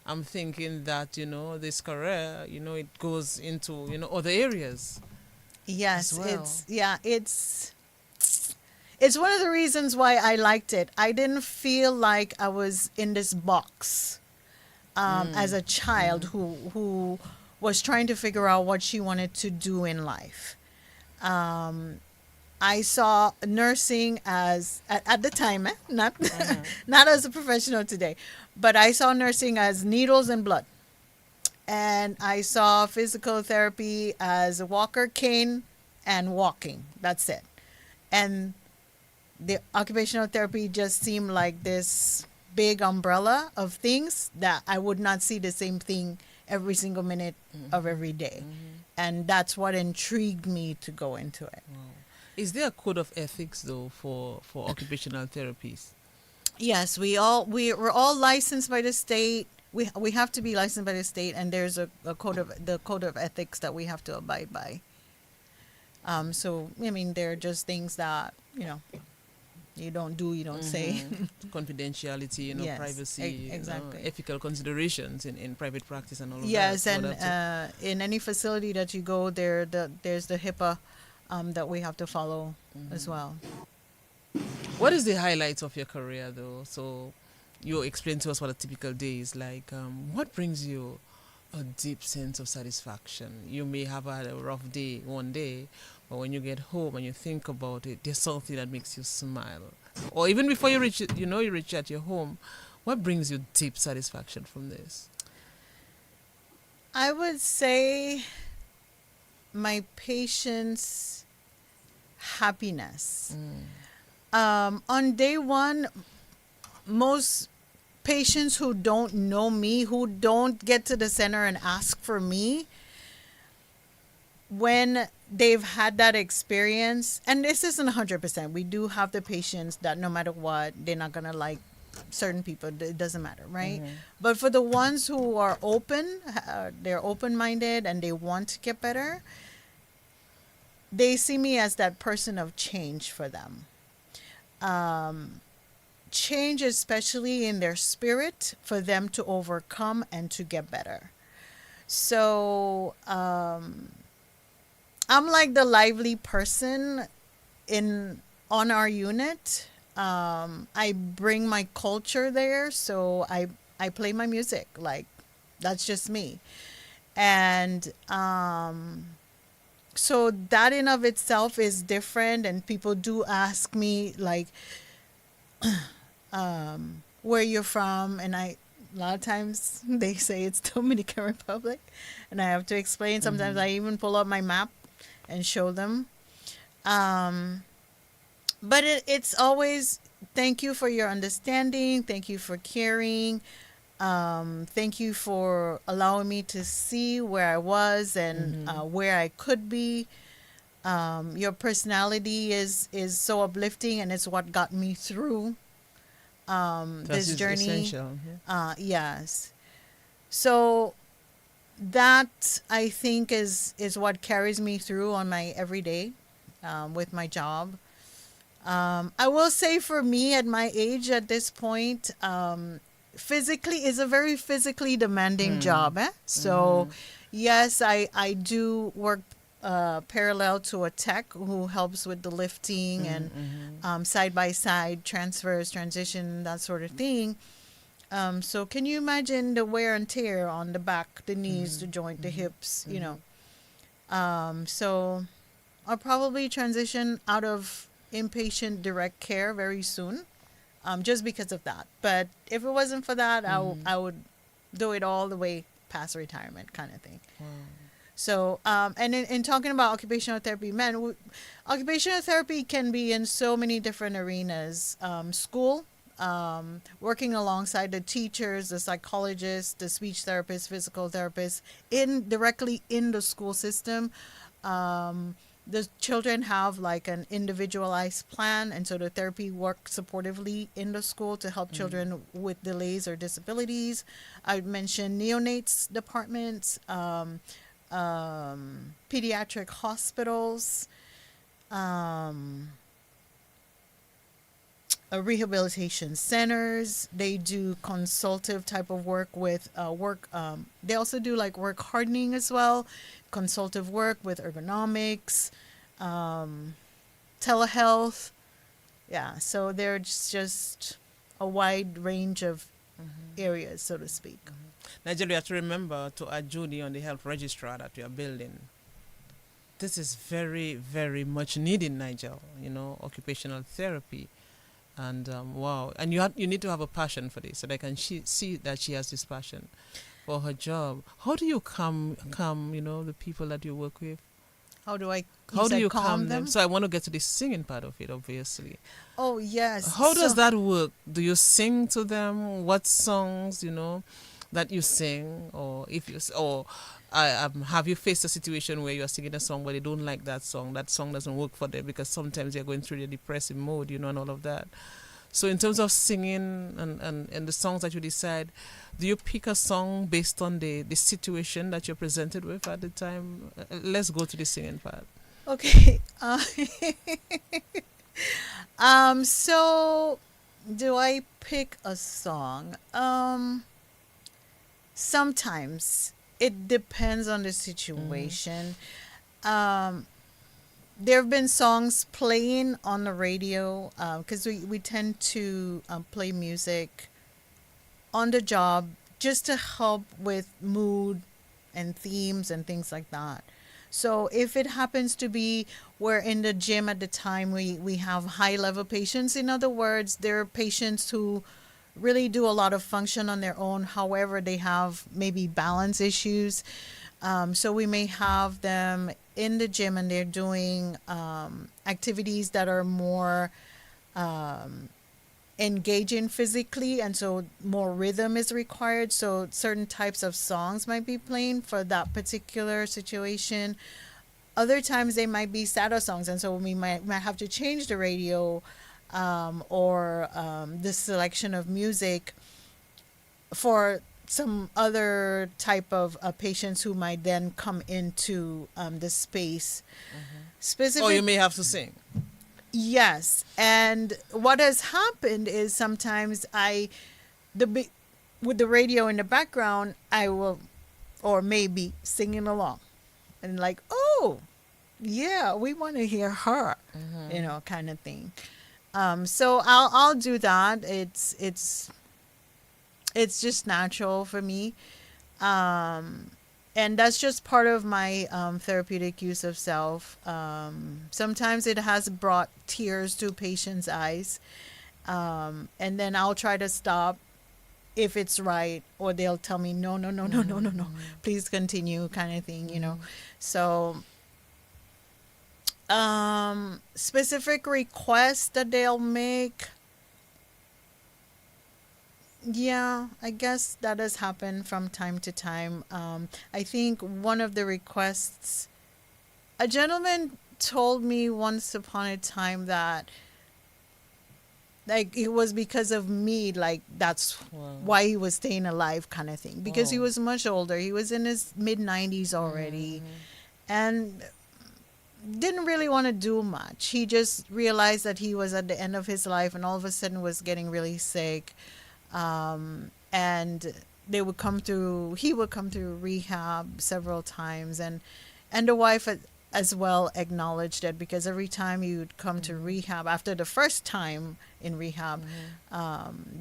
I'm thinking that this career, it goes into other areas. Yes, as well. It's one of the reasons why I liked it. I didn't feel like I was in this box as a child who was trying to figure out what she wanted to do in life. I saw nursing as at the time, not not as a professional today, but I saw nursing as needles and blood, and I saw physical therapy as a walker, cane, and walking. That's it, and the occupational therapy just seemed like this big umbrella of things that I would not see the same thing every single minute of every day. And that's what intrigued me to go into it. Wow. Is there a code of ethics though for occupational therapies? Yes, we're all licensed by the state. We have to be licensed by the state, and there's a code of ethics that we have to abide by. So I mean, they're just things that you don't do, you don't say. Confidentiality, Yes, privacy, exactly. ethical considerations in private practice and all of Yes, that. and in any facility that you go, there's the HIPAA that we have to follow as well. What is the highlights of your career though? So you explain to us what a typical day is like. What brings you a deep sense of satisfaction? You may have had a rough day one day, but when you get home and you think about it, there's something that makes you smile. Or even before you reach at your home, what brings you deep satisfaction from this? I would say my patients' happiness. On day one, most patients who don't know me, who don't get to the center and ask for me, when they've had that experience, and this isn't 100%, we do have the patients that no matter what, they're not going to like certain people. It doesn't matter, right? But for the ones who are open, they're open-minded and they want to get better, they see me as that person of change for them. Change, especially in their spirit, for them to overcome and to get better. So I'm like the lively person on our unit. I bring my culture there, so I play my music. Like, that's just me. And so that in of itself is different, and people do ask me like where you're from, and a lot of times they say it's Dominican Republic, and I have to explain. Sometimes I even pull up my map and show them. But it's always thank you for your understanding, thank you for caring, thank you for allowing me to see where I was and where I could be. Your personality is so uplifting, and it's what got me through this journey. Essential. Yes. So that, I think, is what carries me through on my everyday with my job. I will say, for me at my age at this point, physically is a very physically demanding job. So yes, I do work parallel to a tech who helps with the lifting and side by side transfers, transition, that sort of thing. So can you imagine the wear and tear on the back, the knees, the joint, the hips, so I'll probably transition out of inpatient direct care very soon, just because of that. But if it wasn't for that, I would do it all the way past retirement, kind of thing. So, and in talking about occupational therapy, man, occupational therapy can be in so many different arenas. School, working alongside the teachers, the psychologists, the speech therapists, physical therapists, directly in the school system. The children have like an individualized plan, and so the therapy works supportively in the school to help children with delays or disabilities. I mentioned neonates departments, pediatric hospitals, rehabilitation centers. They do consultative type of work with they also do like work hardening as well, consultative work with ergonomics, telehealth. Yeah, so there's just a wide range of areas, so to speak. Nigel, you have to remember to add Judi on the health registrar that we are building. This is very, very much needed, Nigel, occupational therapy. And wow, and you need to have a passion for this, so they can see that she has this passion for her job. How do you come the people that you work with? How do I? How do said you calm them? So I want to get to the singing part of it, obviously. Oh yes. How does that work? Do you sing to them? What songs, that you sing, or if you or have you faced a situation where you are singing a song but they don't like that song? That song doesn't work for them because sometimes they're going through the depressive mode, and all of that. So in terms of singing and the songs that you decide, do you pick a song based on the situation that you're presented with at the time? Let's go to the singing part. Okay. So do I pick a song? Sometimes it depends on the situation. There have been songs playing on the radio because we tend to play music on the job just to help with mood and themes and things like that. So if it happens to be we're in the gym at the time, we have high level patients. In other words, there are patients who really do a lot of function on their own. However, they have maybe balance issues. So we may have them in the gym and they're doing activities that are more engaging physically, and so more rhythm is required. So certain types of songs might be playing for that particular situation. Other times they might be sadder songs, and so we might have to change the radio or the selection of music for some other type of patients who might then come into the space. Specific. Or you may have to sing. Yes, and what has happened is sometimes with the radio in the background, I will, or maybe singing along, and like, oh, yeah, we want to hear her, kind of thing. So I'll do that. It's just natural for me. And that's just part of my therapeutic use of self. Sometimes it has brought tears to patients' eyes. And then I'll try to stop if it's right, or they'll tell me, no, please continue, kind of thing, So, specific requests that they'll make. Yeah, I guess that has happened from time to time. I think one of the requests, a gentleman told me once upon a time that, like, it was because of me, like, that's why he was staying alive, kind of thing. Because he was much older. He was in his mid-90s already. And didn't really want to do much. He just realized that he was at the end of his life and all of a sudden was getting really sick. And he would come through rehab several times, and the wife as well acknowledged it, because every time you'd come to rehab after the first time in rehab,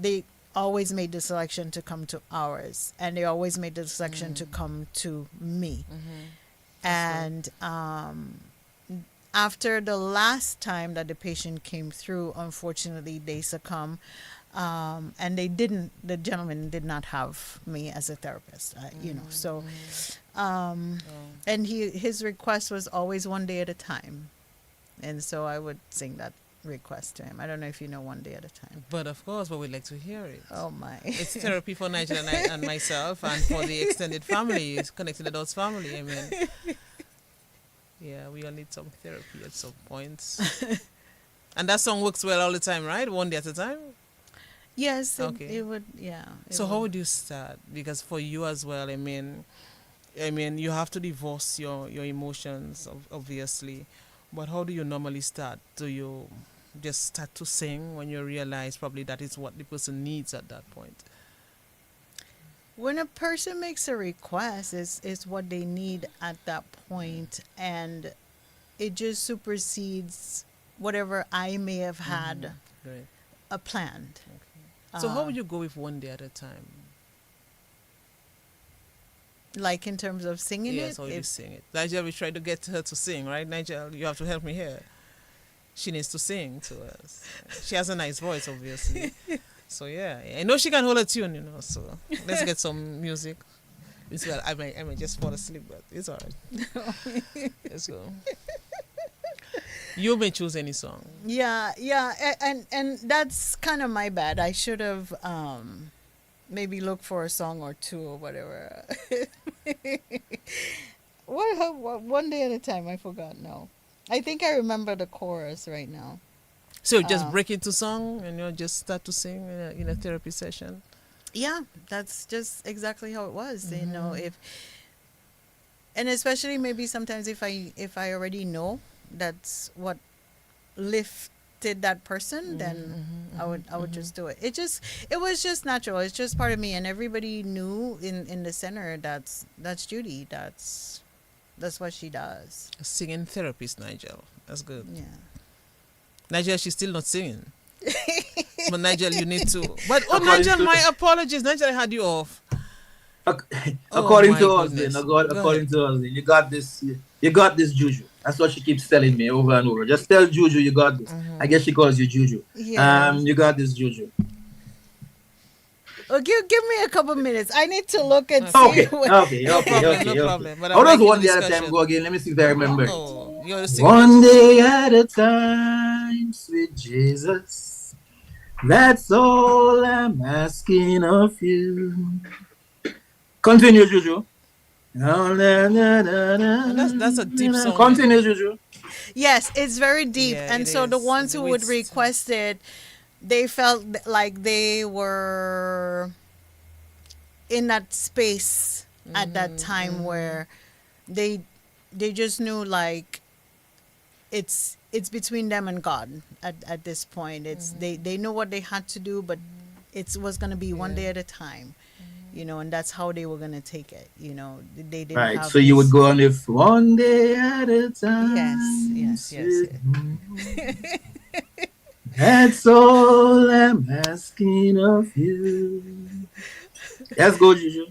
they always made the selection to come to ours, and they always made the selection to come to me. And after the last time that the patient came through, unfortunately they succumbed. And the gentleman did not have me as a therapist, so, and his request was always one day at a time. And so I would sing that request to him. I don't know if you know One Day at a Time. But of course, we'd like to hear it. Oh my. It's therapy for Nigel and myself, and for the extended family, Connected Adults family. I mean, yeah, we all need some therapy at some points. And that song works well all the time, right? One day at a time? Yes, Okay. it would, yeah. So how would you start? Because for you as well, I mean, you have to divorce your emotions, obviously. But how do you normally start? Do you just start to sing when you realize probably that is what the person needs at that point? When a person makes a request, is what they need at that point, and it just supersedes whatever I may have had planned. Okay. So how would you go with One Day at a Time? Like in terms of singing it? Yes, how you sing it. Nigel, we tried to get her to sing, right? Nigel, you have to help me here. She needs to sing to us. She has a nice voice, obviously. So yeah, I know she can hold a tune, so let's get some music. It's well, I might just fall asleep, but it's alright. Let's go. You may choose any song. Yeah, yeah, and that's kind of my bad. I should have maybe looked for a song or two or whatever. What one day at a time? I forgot now. I think I remember the chorus right now. So you just break into song and you just start to sing in a therapy session. Yeah, that's just exactly how it was. You know, and especially maybe sometimes if I already know that's what lifted that person, then I would just do it. It was just natural. It's just part of me, and everybody knew in the center that's Judi. That's what she does. A singing therapist, Nigel. That's good. Yeah. Nigel, she's still not singing. But Nigel, you need to. But According Nigel, to my apologies. Nigel, I had you off. According my to us, goodness. according to us, you got this. You got this, Juju. That's what she keeps telling me over and over. Just tell Juju you got this. I guess she calls you Juju. Yes. You got this, Juju. Oh, give me a couple minutes. I need to look and see. Okay. what- No problem. But How I'm does liking one the day at a time discussion. go again? Let me see if I remember. Oh, you're singing. One day at a time, sweet Jesus. That's all I'm asking of you. Continue, Juju. That's a deep song. Continue, Juju. Yes, it's very deep. Yeah, and it so the is. ones The who way would it's- request it, they felt like they were in that space at that time where they just knew like it's between them and God at this point. It's they know what they had to do, but it was going to be one day at a time. You know, and that's how they were going to take it. You know, they didn't Right, have so you would this- go on if one day at a time. Yes. That's all I'm asking of you. Let's go, Juju.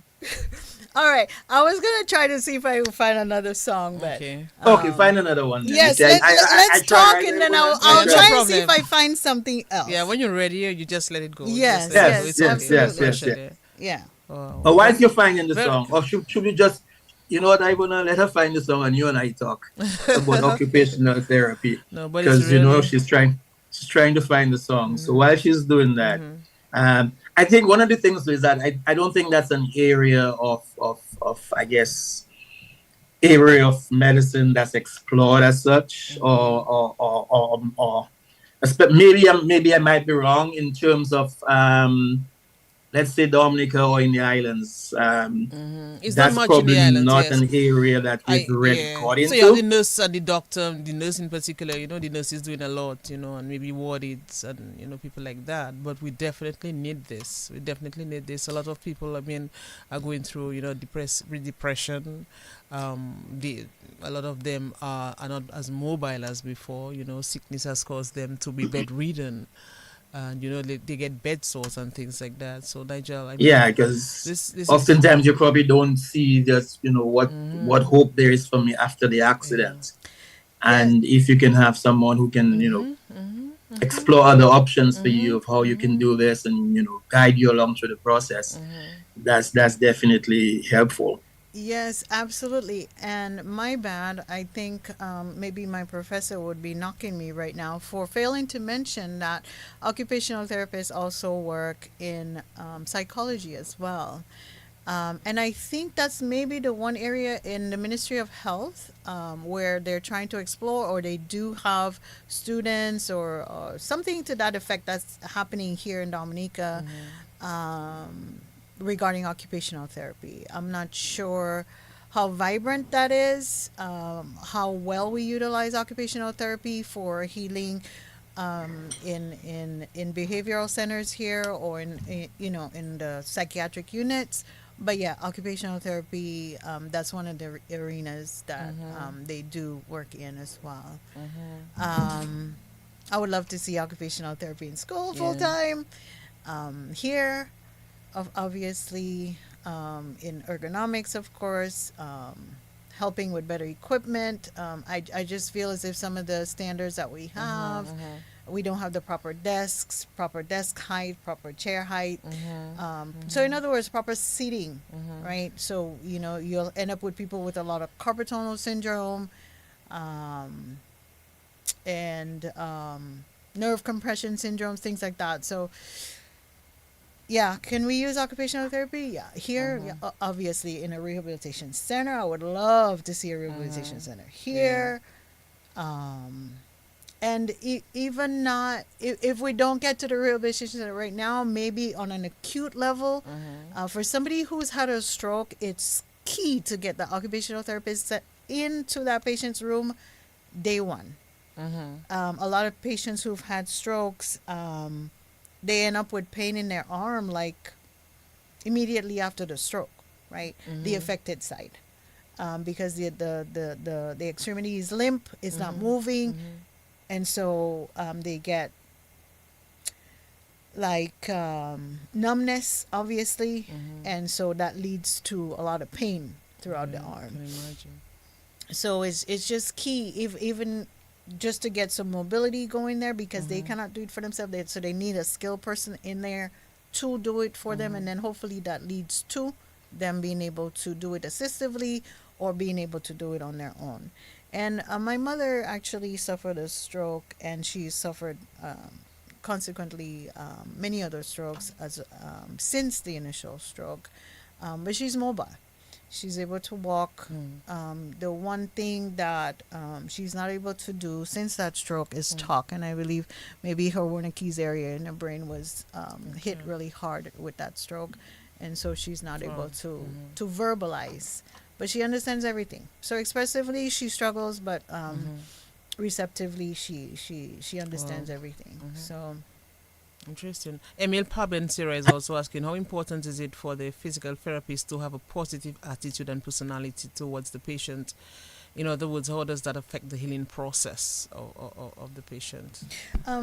All right, I was gonna try to see if I could find another song, but Okay. Okay, find another one. then. yes, See, I let's try talk, right and there, then but I'll I no try and see if problem. I find something else. Yeah, when you're ready, you just let it go. Yes, Just let it go. yes, It's yes, okay. yes, Rush yes. it. Yeah. Oh, But whilst you're finding the Very- song, or should we just, you know what, I wanna let her find the song and you and I talk about occupational therapy. No, but it's Because you know really- she's trying to find the song. So while she's doing that, I think one of the things is that I don't think that's an area of I guess area of medicine that's explored as such, or maybe I might be wrong in terms of let's say Dominica or in the islands. It's That's not much in probably the islands. not Yes. an area that we've read Yeah. according So you have the to. nurse and the doctor, the nurse in particular, the nurse is doing a lot, and maybe ward aides and, people like that. But we definitely need this. A lot of people, are going through, depression. A lot of them are not as mobile as before. Sickness has caused them to be bedridden. And they get bed sores and things like that. So Nigel, Yeah, because this is- oftentimes you probably don't see just what hope there is for me after the accident, and if you can have someone who can explore other options for you of how you can do this and guide you along through the process, that's definitely helpful. Yes, absolutely. And my bad, I think maybe my professor would be knocking me right now for failing to mention that occupational therapists also work in psychology as well. And I think that's maybe the one area in the Ministry of Health where they're trying to explore, or they do have students or something to that effect that's happening here in Dominica. Regarding occupational therapy. I'm not sure how vibrant that is, how well we utilize occupational therapy for healing in behavioral centers here, or in the psychiatric units. But yeah, occupational therapy, that's one of the arenas that they do work in as well. I would love to see occupational therapy in school full time. Here, obviously, in ergonomics, of course, helping with better equipment. I just feel as if some of the standards that we have, we don't have the proper desks, proper desk height, proper chair height. So in other words, proper seating, right? So, you know, you'll end up with people with a lot of carpal tunnel syndrome, and nerve compression syndromes, things like that. So, yeah, can we use occupational therapy? Yeah, here, yeah, obviously, in a rehabilitation center, I would love to see a rehabilitation center here. And even not, if we don't get to the rehabilitation center right now, maybe on an acute level, for somebody who's had a stroke, it's key to get the occupational therapist set into that patient's room day one. A lot of patients who've had strokes, they end up with pain in their arm like immediately after the stroke, right? The affected side, because the extremity is limp, it's not moving, and so they get like numbness, obviously, and so that leads to a lot of pain throughout the arm. Can imagine. So it's just key, even just to get some mobility going there, because they cannot do it for themselves. So they need a skilled person in there to do it for them, and then hopefully that leads to them being able to do it assistively or being able to do it on their own. And my mother actually suffered a stroke, and she suffered consequently many other strokes as since the initial stroke, but she's mobile. She's able to walk. The one thing that she's not able to do since that stroke is talk, and I believe maybe her Wernicke's area in her brain was hit really hard with that stroke, and so she's not able to verbalize, but she understands everything. So expressively she struggles, but receptively she understands everything. So Interesting. Emil Pabensira is also asking, how important is it for the physical therapist to have a positive attitude and personality towards the patient? In other words, how does that affect the healing process of the patient?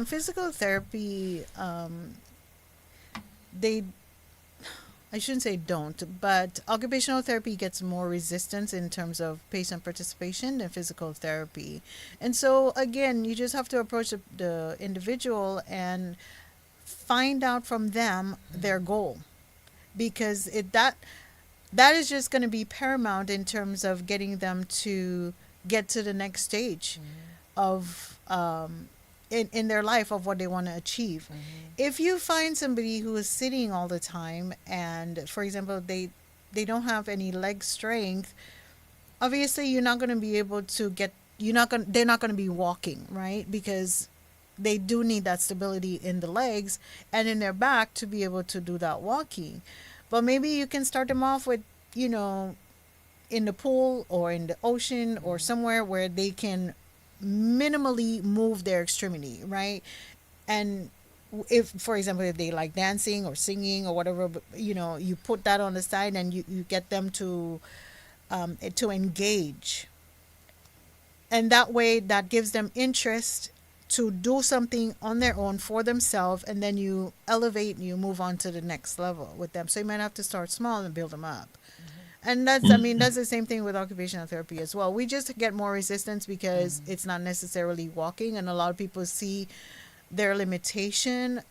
Physical therapy, I shouldn't say don't, but occupational therapy gets more resistance in terms of patient participation than physical therapy. And so, again, you just have to approach the individual and find out from them their goal, because that is just going to be paramount in terms of getting them to get to the next stage of in their life of what they want to achieve. If you find somebody who is sitting all the time, and for example they don't have any leg strength, obviously you're not going to be able to they're not going to be walking, right? Because they do need that stability in the legs and in their back to be able to do that walking. But maybe you can start them off with, you know, in the pool or in the ocean or somewhere where they can minimally move their extremity, right? And if, for example, if they like dancing or singing or whatever, you know, you put that on the side and you get them to engage. And that way that gives them interest to do something on their own for themselves, and then you elevate and you move on to the next level with them. So you might have to start small and build them up. And that's the same thing with occupational therapy as well. We just get more resistance because it's not necessarily walking, and a lot of people see their limitation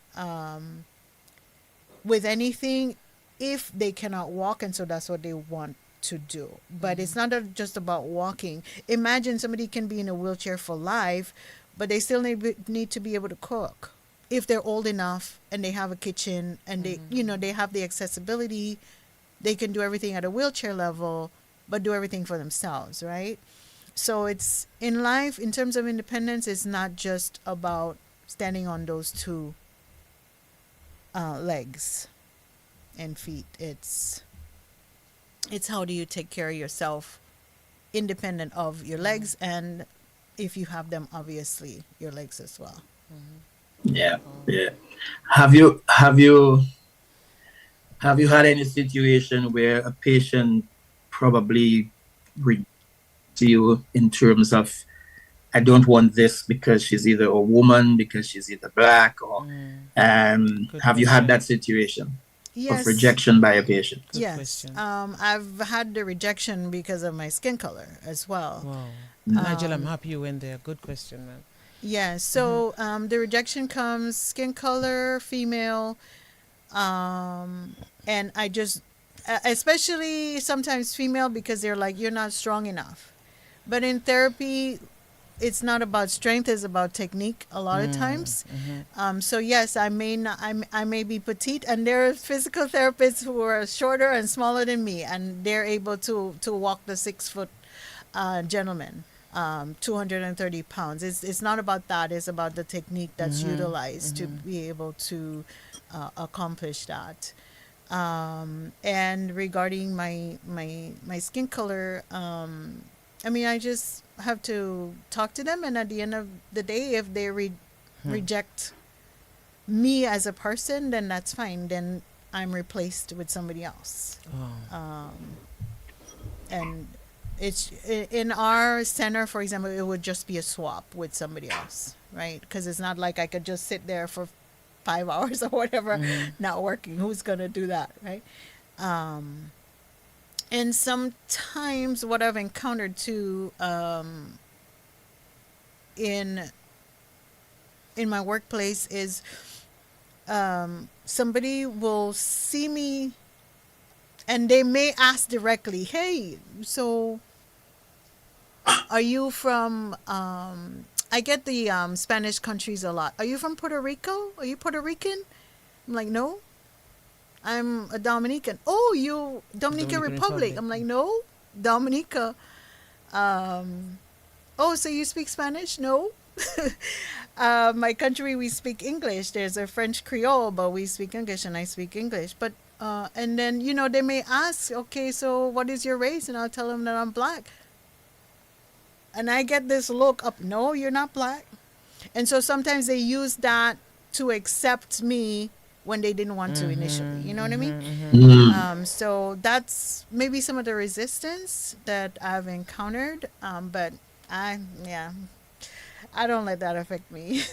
with anything if they cannot walk, and so that's what they want to do. But it's not just about walking. Imagine somebody can be in a wheelchair for life, but they still need to be able to cook if they're old enough and they have a kitchen and they have the accessibility. They can do everything at a wheelchair level, but do everything for themselves, right? So it's in life, in terms of independence, it's not just about standing on those two legs and feet. It's how do you take care of yourself independent of your legs, and if you have them, obviously your legs as well. Yeah. Have you had any situation where a patient probably reached you in terms of, I don't want this because she's either a woman, because she's either black, or have you had that situation? Yes. rejection by a patient? Good Yes. question. I've had the rejection because of my skin color as well. Wow. Nigel, I'm happy you went there. Good question, man. Yeah. So the rejection comes skin color, female, and I just, especially sometimes female, because they're like, you're not strong enough. But in therapy, it's not about strength; it's about technique. A lot of times. So yes, I may not, I may be petite, and there are physical therapists who are shorter and smaller than me, and they're able to walk the 6 foot gentleman. 230 pounds. It's not about that. It's about the technique that's utilized to be able to accomplish that. And regarding my skin color, I mean, I just have to talk to them, and at the end of the day, if they reject me as a person, then that's fine. Then I'm replaced with somebody else. Oh. And it's in our center, for example, it would just be a swap with somebody else, right? Because it's not like I could just sit there for 5 hours or whatever, not working. Who's gonna do that, right? And sometimes what I've encountered too, in my workplace is somebody will see me and they may ask directly, hey, so are you from I get the Spanish countries a lot. Are you from Puerto Rico? Are you Puerto Rican? I'm like, no, I'm a Dominican. Oh, you Dominican Republic. I'm like, no, Dominica. Oh, so you speak Spanish? No. My country, we speak English. There's a French Creole, but we speak English, and I speak English. But and then they may ask, okay, so what is your race? And I'll tell them that I'm black. And I get this look up. No, you're not black. And so sometimes they use that to accept me when they didn't want to initially. You know what I mean? So that's maybe some of the resistance that I've encountered. But I don't let that affect me.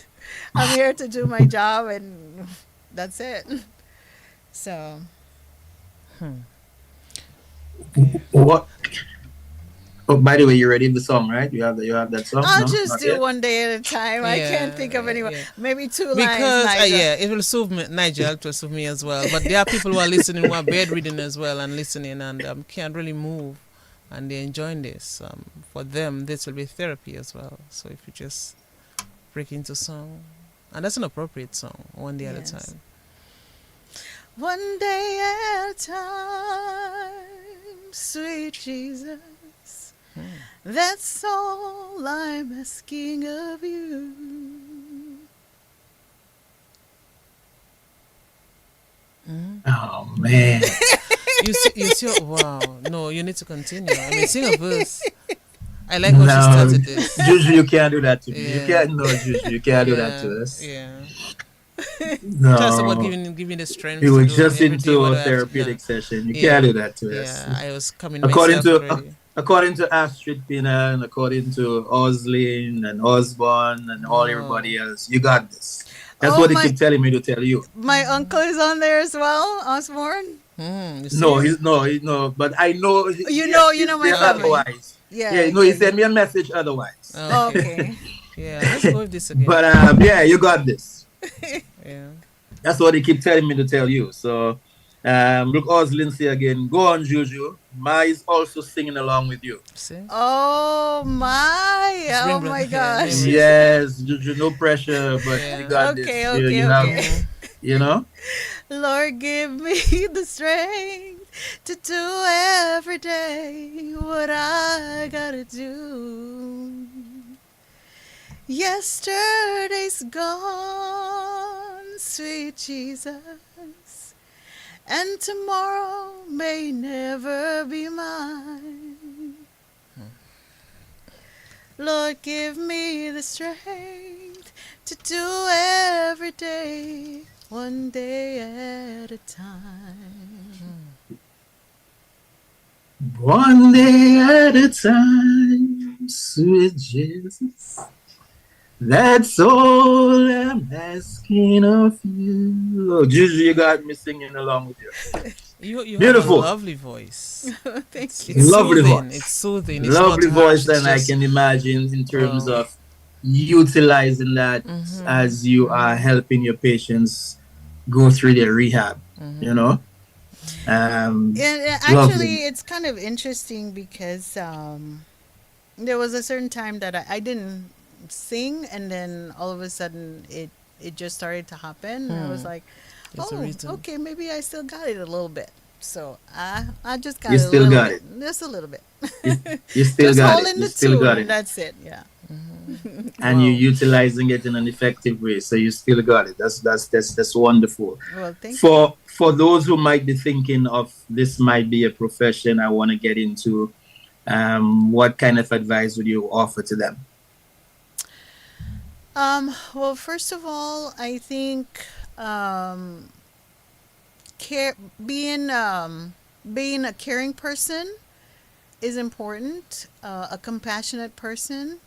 I'm here to do my job, and that's it. So. What? Oh, by the way, you ready the song, right? You have that song. I'll No? just Not do yet? one day at a time. I can't think of anyone. Yeah. Maybe two lines. Because Nigel. it will soothe me, Nigel. It will soothe me as well. But there are people who are listening, who are bedridden as well, and listening, and can't really move, and they're enjoying this. For them, this will be therapy as well. So if you just break into song, and that's an appropriate song, one day at a time. One day at a time, sweet Jesus. That's all I'm asking of you. Oh man. You see, wow. No, you need to continue. I mean, sing a verse. I like how she started this. Juju, you can't do that to me. Yeah. You can't, no, Juju, you can't do that to us. Yeah. No. Tell us about giving the strength. You were to do just everything, into what a I have to- therapeutic yeah. session. You Yeah. can't do that to us. Yeah, I was coming According myself to ready. according to Astrid Pina and according to Oslin and Osborne and everybody else, you got this. That's what they keep telling me to tell you. My uncle is on there as well, Osborne. You No, see? he's no, but I know. You know my family. Otherwise, Yeah. no, he sent me a message otherwise. Oh, Okay. Yeah, let's go with this again. But you got this. Yeah. That's what they keep telling me to tell you. So, look, Oslin say again, go on, Juju. Ma is also singing along with you. See? Oh my! Oh Bring my back- gosh! yeah, Yes, Juju, no pressure, but Yeah. you got Okay, this. okay, You have, okay. you know. Lord, give me the strength to do every day what I gotta do. Yesterday's gone, sweet Jesus, and tomorrow may never be mine. Lord, give me the strength to do every day, one day at a time. One day at a time, sweet Jesus. That's all I'm asking of you. Oh, Juju, you got me singing along with you. You have a Beautiful. lovely voice. Thank you. It's Lovely soothing. It's voice. soothing. It's not Lovely harsh. voice, It's and I just can imagine in terms well. of utilizing that Mm-hmm. as you are helping your patients go through their rehab. You Mm-hmm. know, lovely. Actually, it's kind of interesting because there was a certain time that I didn't sing, and then all of a sudden it just started to happen. And I was like, There's a oh, reason. okay, maybe I still got it a little bit. So I just got You it a still little got bit, it. just a little bit. You, you still Just got it. holding You the still tune, got and it. that's it. Yeah. And you're Wow. utilizing it in an effective way. So you still got it. That's wonderful. Well, thank you. For those who might be thinking of this might be a profession I want to get into, what kind of advice would you offer to them? Well, first of all, I think um, care being a caring person is important. A compassionate person,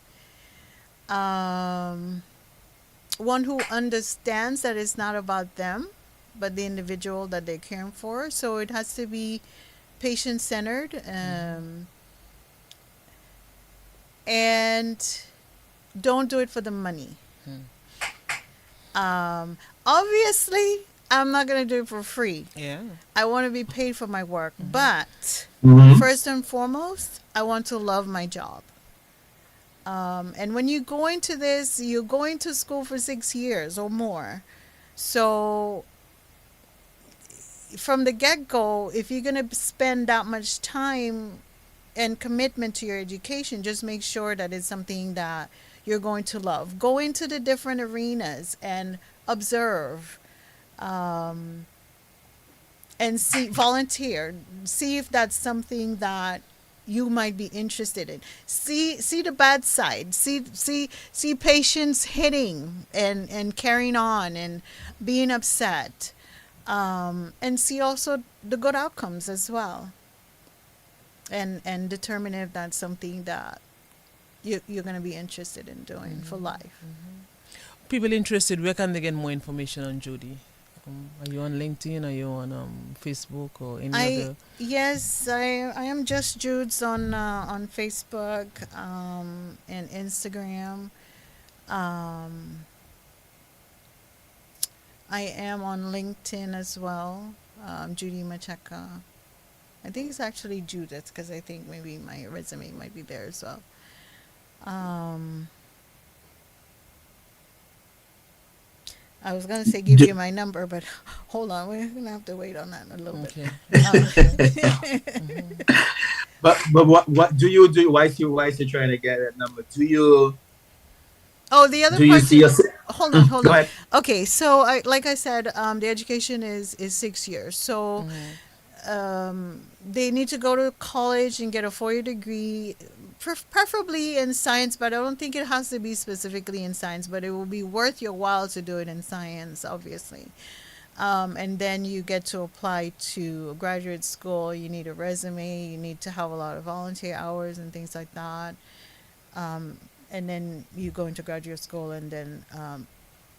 um, one who understands that it's not about them, but the individual that they're caring for. So it has to be patient centered, and don't do it for the money. Obviously, I'm not going to do it for free. Yeah. I want to be paid for my work. But Mm-hmm. first and foremost, I want to love my job. And when you go into this, you're going to school for 6 years or more. So from the get go, if you're going to spend that much time and commitment to your education, just make sure that it's something that you're going to love. Go into the different arenas and observe, um, and see, volunteer, see if that's something that you might be interested in. See the bad side. See patients hitting and carrying on and being upset, and see also the good outcomes as well, and determine if that's something that you're going to be interested in doing for life. People interested, where can they get more information on Judi? Are you on LinkedIn? Are you on Facebook or any I other? Yes, I am just Jude's on Facebook, and Instagram. Um, I am on LinkedIn as well. Judi Macheka. I think it's actually Judith because I think maybe my resume might be there as well. Um, I was gonna say give you my number, but hold on, we're gonna have to wait on that a little bit. Okay. But what do you do? Why is you trying to get that number? Oh, the other Do you part see too. yourself? Hold on, hold Go on. ahead. Okay, so like I said, the education is 6 years. So they need to go to college and get a 4-year degree, preferably in science, but I don't think it has to be specifically in science, but it will be worth your while to do it in science, obviously. And then you get to apply to graduate school. You need a resume, you need to have a lot of volunteer hours and things like that. And then you go into graduate school, and then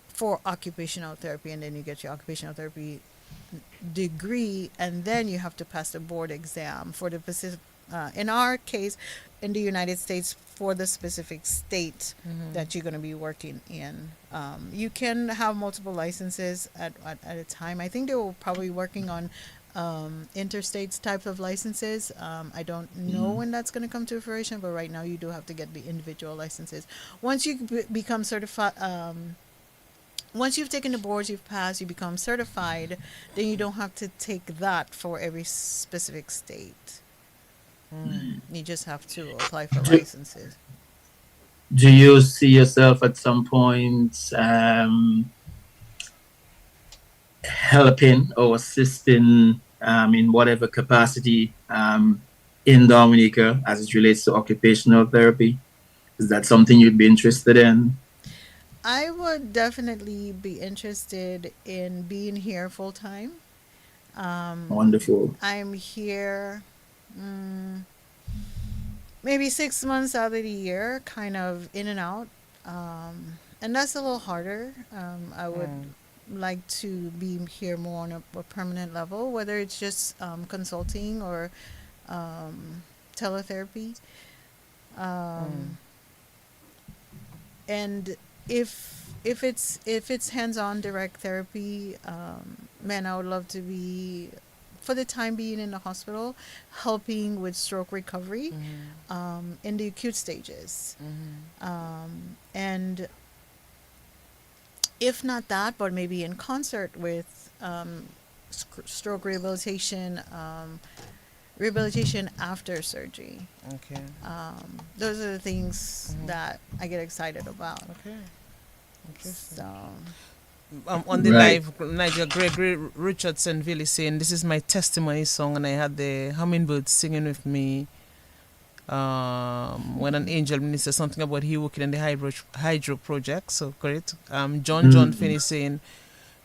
for occupational therapy, and then you get your occupational therapy degree, and then you have to pass the board exam for the specific, in our case, in the United States, for the specific state that you're going to be working in. You can have multiple licenses at a time. I think they were probably working on interstates type of licenses. I don't know when that's going to come to fruition, but right now you do have to get the individual licenses. Once you become certified, once you've taken the boards, you've passed, you become certified, then you don't have to take that for every specific state. You just have to apply for Do, licenses. do you see yourself at some point helping or assisting in whatever capacity in Dominica as it relates to occupational therapy? Is that something you'd be interested in? I would definitely be interested in being here full time. Wonderful. I'm here mm, maybe 6 months out of the year, kind of in and out. and that's a little harder. I would like to be here more on a permanent level, whether it's just consulting or teletherapy. And if it's hands-on direct therapy, man, I would love to be, for the time being, in the hospital, helping with stroke recovery in the acute stages. And if not that, but maybe in concert with stroke rehabilitation, rehabilitation after surgery. Okay. Those are the things that I get excited about. Okay. Interesting. So, On the Right. live, Nigel Gregory Richardson really saying, "This is my testimony song," and I had the hummingbird singing with me. When an angel minister something about he working in the hydro project, so great. John Finney saying,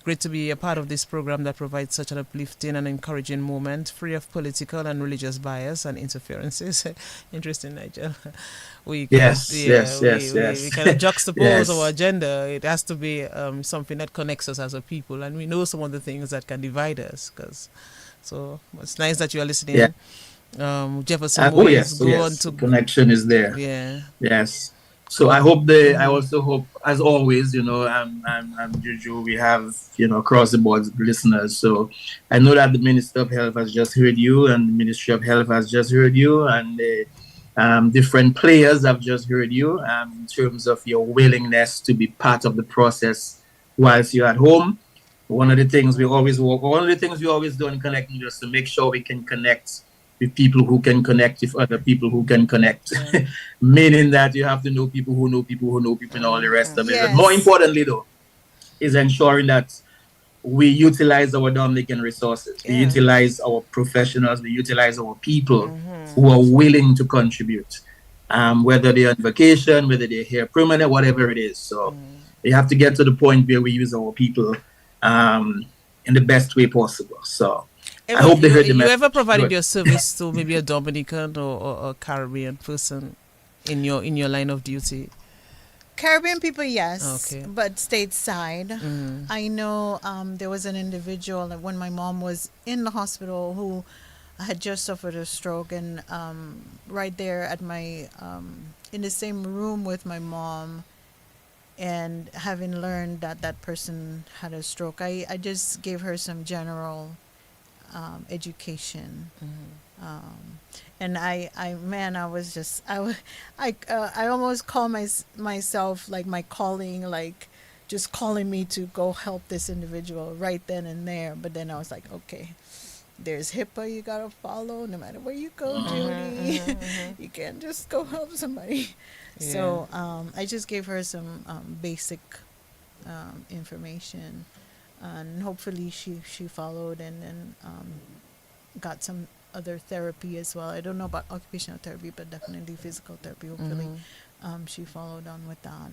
"Great to be a part of this program that provides such an uplifting and encouraging moment, free of political and religious bias and interferences." Interesting, Nigel. We Yes, kind of, yes, yes, yes. we kind of juxtapose Yes. our agenda. It has to be something that connects us as a people, and we know some of the things that can divide us. So it's nice that you are listening. Yeah. Jefferson Oh Williams, yes, go on yes. to Connection is there. yeah. Yes. So I also hope, as always, I'm Juju. We have, across the board listeners. So I know that the Minister of Health has just heard you, and the Ministry of Health has just heard you, and the different players have just heard you, in terms of your willingness to be part of the process whilst you're at home. One of the things we always do in connecting is to make sure we can connect with people who can connect with other people who can connect. Meaning that you have to know people who know people who know people and all the rest of it. But more importantly, though, is ensuring that we utilize our Dominican resources. We utilize our professionals. We utilize our people who are willing to contribute, whether they're on vacation, whether they're here permanent, whatever it is. So we have to get to the point where we use our people in the best way possible. So I hope they heard the message. You ever provided your service to maybe a Dominican or a Caribbean person in your line of duty? Caribbean people, yes, Okay. but stateside. I know there was an individual that when my mom was in the hospital who had just suffered a stroke, and right there at my in the same room with my mom, and having learned that that person had a stroke, I just gave her some general education. And I almost call myself like my calling, like just calling me to go help this individual right then and there. But then I was like, okay, there's HIPAA you gotta follow no matter where you go, Judy. You can't just go help somebody. So I just gave her some basic information, and hopefully she followed, and then got some other therapy as well. I don't know about occupational therapy, but definitely physical therapy. Hopefully she followed on with that.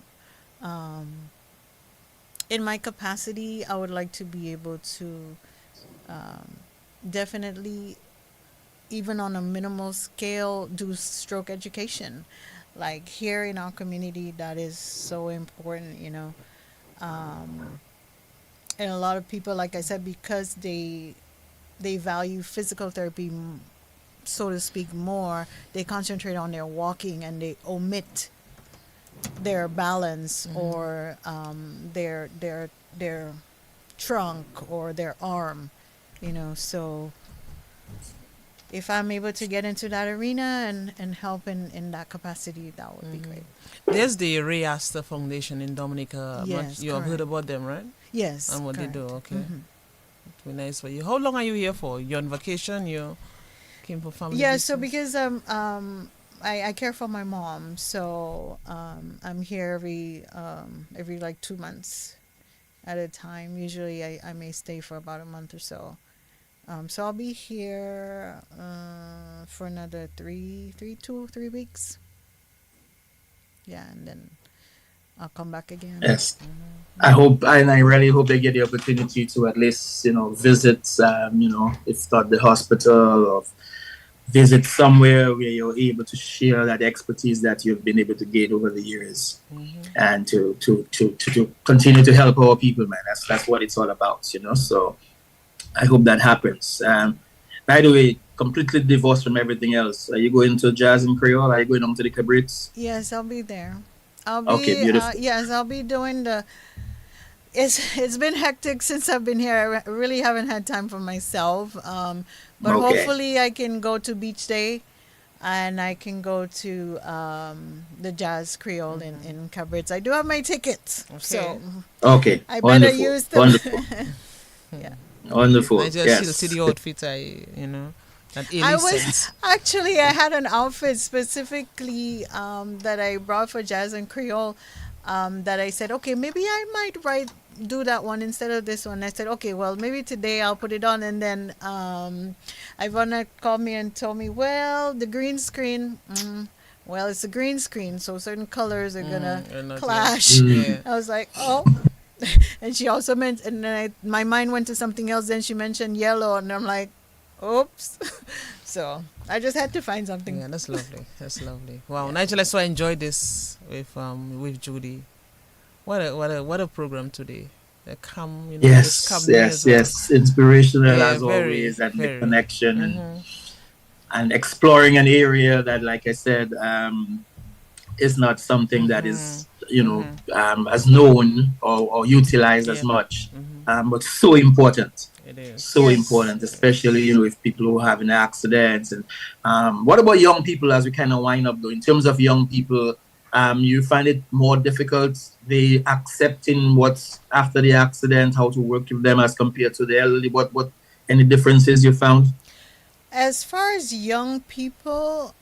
In my capacity, I would like to be able to definitely, even on a minimal scale, do stroke education. Like here in our community, that is so important, and a lot of people, like I said, because they value physical therapy, so to speak, more, they concentrate on their walking and they omit their balance or their trunk or their arm, so if I'm able to get into that arena and help in that capacity, that would be great. There's the Ray Astor Foundation in Dominica. Yes, You have heard about them, right? Yes, And what correct. they do, okay. It'd be nice for you. How long are you here for? You're on vacation? You came for family Yeah, business? so because I care for my mom, so I'm here every like 2 months at a time. Usually I may stay for about a month or so. So I'll be here for another 3 weeks. Yeah, and then I'll come back again. Yes. I really hope they get the opportunity to at least, visit, if not the hospital, or visit somewhere where you're able to share that expertise that you've been able to gain over the years, and to continue to help our people, man. That's what it's all about, you know. So I hope that happens. By the way, completely divorced from everything else. Are you going to Jazz and Creole? Are you going on to the Cabrits? Yes, I'll be there. Okay, beautiful. Yes, I'll be doing the. It's been hectic since I've been here. I really haven't had time for myself. But Okay. hopefully I can go to Beach Day, and I can go to the Jazz Creole in Cabrits. I do have my tickets, so Okay. I better Wonderful. use them. Wonderful. Yeah. Wonderful. I just Yes. see the outfit, you know, that I Ailey was sent. actually I had an outfit specifically that I brought for Jazz and Creole, that I said, okay, maybe I might do that one instead of this one. I said, okay, well, maybe today I'll put it on. And then Ivana called me and told me, well, the green screen, well, it's a green screen, so certain colors are gonna clash. Yeah. I was like, oh. And she also mentioned, and then my mind went to something else. Then she mentioned yellow, and I'm like, oops. So I just had to find something. Yeah, that's lovely. That's lovely. Wow, Nigel, I so enjoyed this with Judi. What a program today. Come, you know, Yes, come yes, yes. Inspirational Yeah, as very, always, and very. the connection and exploring an area that, like I said, is not something that is, you know, as known or utilized as much, but so important. It is. So Yes. important, especially, you know, with people who are having accidents. And what about young people as we kind of wind up though? In terms of young people, you find it more difficult, they accepting what's after the accident, how to work with them as compared to the elderly? What any differences you found? As far as young people,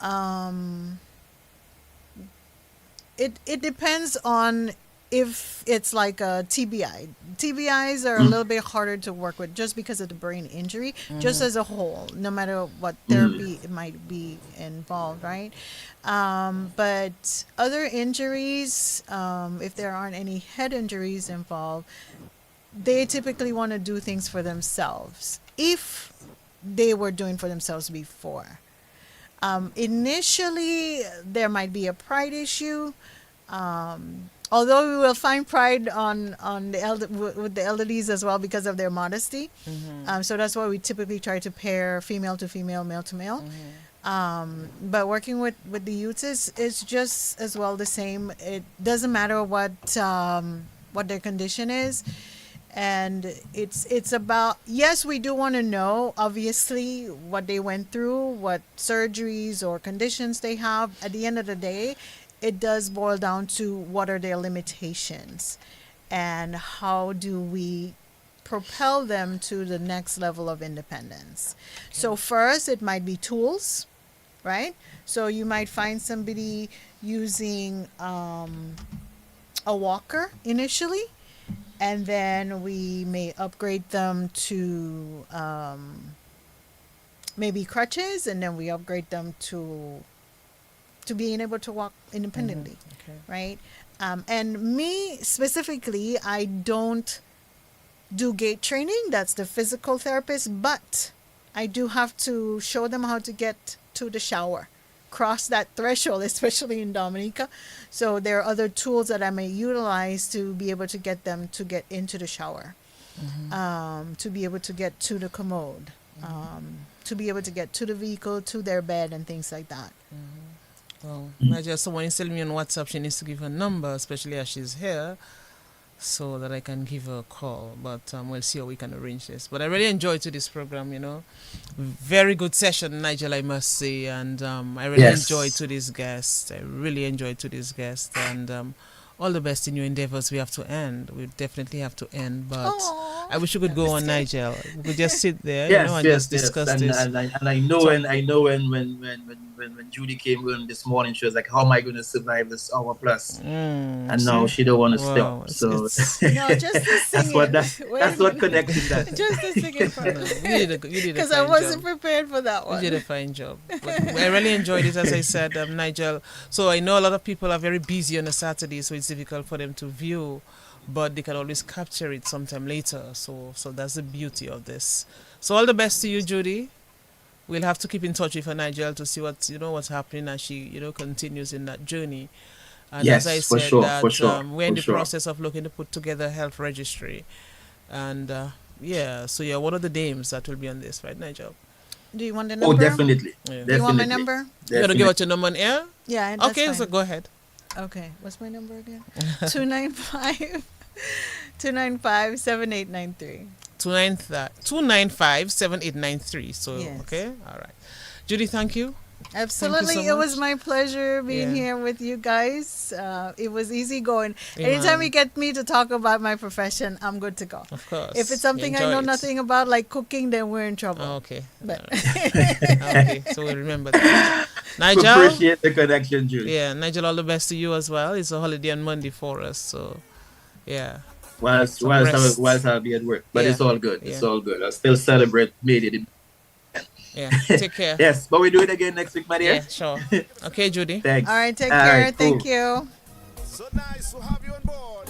it depends on if it's like a TBI. TBIs are a little bit harder to work with just because of the brain injury, just as a whole, no matter what therapy it might be involved, right? But other injuries, if there aren't any head injuries involved, they typically want to do things for themselves if they were doing for themselves before. Initially, there might be a pride issue. Although we will find pride on with the elderlies as well because of their modesty. So that's why we typically try to pair female to female, male to male. But working with the youths is just as well the same. It doesn't matter what their condition is. And it's about, yes, we do want to know, obviously, what they went through, what surgeries or conditions they have. At the end of the day, it does boil down to what are their limitations and how do we propel them to the next level of independence. So first, it might be tools, right? So you might find somebody using a walker initially, and then we may upgrade them to maybe crutches, and then we upgrade them to being able to walk independently, right? And me specifically, I don't do gait training. That's the physical therapist, but I do have to show them how to get to the shower, cross that threshold, especially in Dominica. So there are other tools that I may utilize to be able to get them to get into the shower, to be able to get to the commode, to be able to get to the vehicle, to their bed, and things like that. Well, I just someone is telling me on WhatsApp she needs to give her number, especially as she's here, so that I can give her a call. But we'll see how we can arrange this. But I really enjoyed this program, you know. Very good session, Nigel, I must say. And I really enjoyed this guest. I really enjoyed this guest. And all the best in your endeavors. We have to end. We definitely have to end. But I wish you could go on, Nigel. We could just sit there, you know, and just discuss this. And I know when Judi came in this morning, she was like, "How am I going to survive this hour plus?" And now she don't want to stop. So no, just the singing. that's what connected that. Just the singing part. You did a Because fine I wasn't job. prepared for that one. You did a fine job. But I really enjoyed it, as I said, Nigel. So I know a lot of people are very busy on a Saturday, so it's difficult for them to view, but they can always capture it sometime later. So that's the beauty of this. So all the best to you, Judi. we'll have to keep in touch with her, Nigel, to see what's happening as she continues in that journey. And Yes, as I for said, sure, that for sure, we're in for the sure. process of looking to put together a health registry, and so yeah, what are the names that will be on this, right, Nigel? Do you want the Oh, number? definitely. Yeah. Do you want my Definitely. number? You gotta give out your number on air. Yeah, that's Okay, fine. so go ahead. Okay, what's my number again? 295 295-7893. 295-7893. So Yes. okay, all right. Judy, thank you. Absolutely. so It was much. my pleasure being Yeah. here with you guys. It was easy going. Yeah, Anytime man. you get me to talk about my profession, I'm good to go. Of course. If it's something I Enjoy know it. nothing about, like cooking, then we're in trouble. Oh, okay. But All right. Okay, so we'll remember that. We Nigel. appreciate the connection, Jude. Yeah, Nigel, all the best to you as well. It's a holiday on Monday for us, so yeah. Whilst Some rest. I'll be at work, but Yeah. it's all good. It's Yeah. all good. I'll still celebrate maybe. Yeah, take care. Yes, but we do it again next week, my dear. Yeah, sure. Okay, Judy. Thanks. all right, take All care. right, Thank cool. you. So nice to have you on board.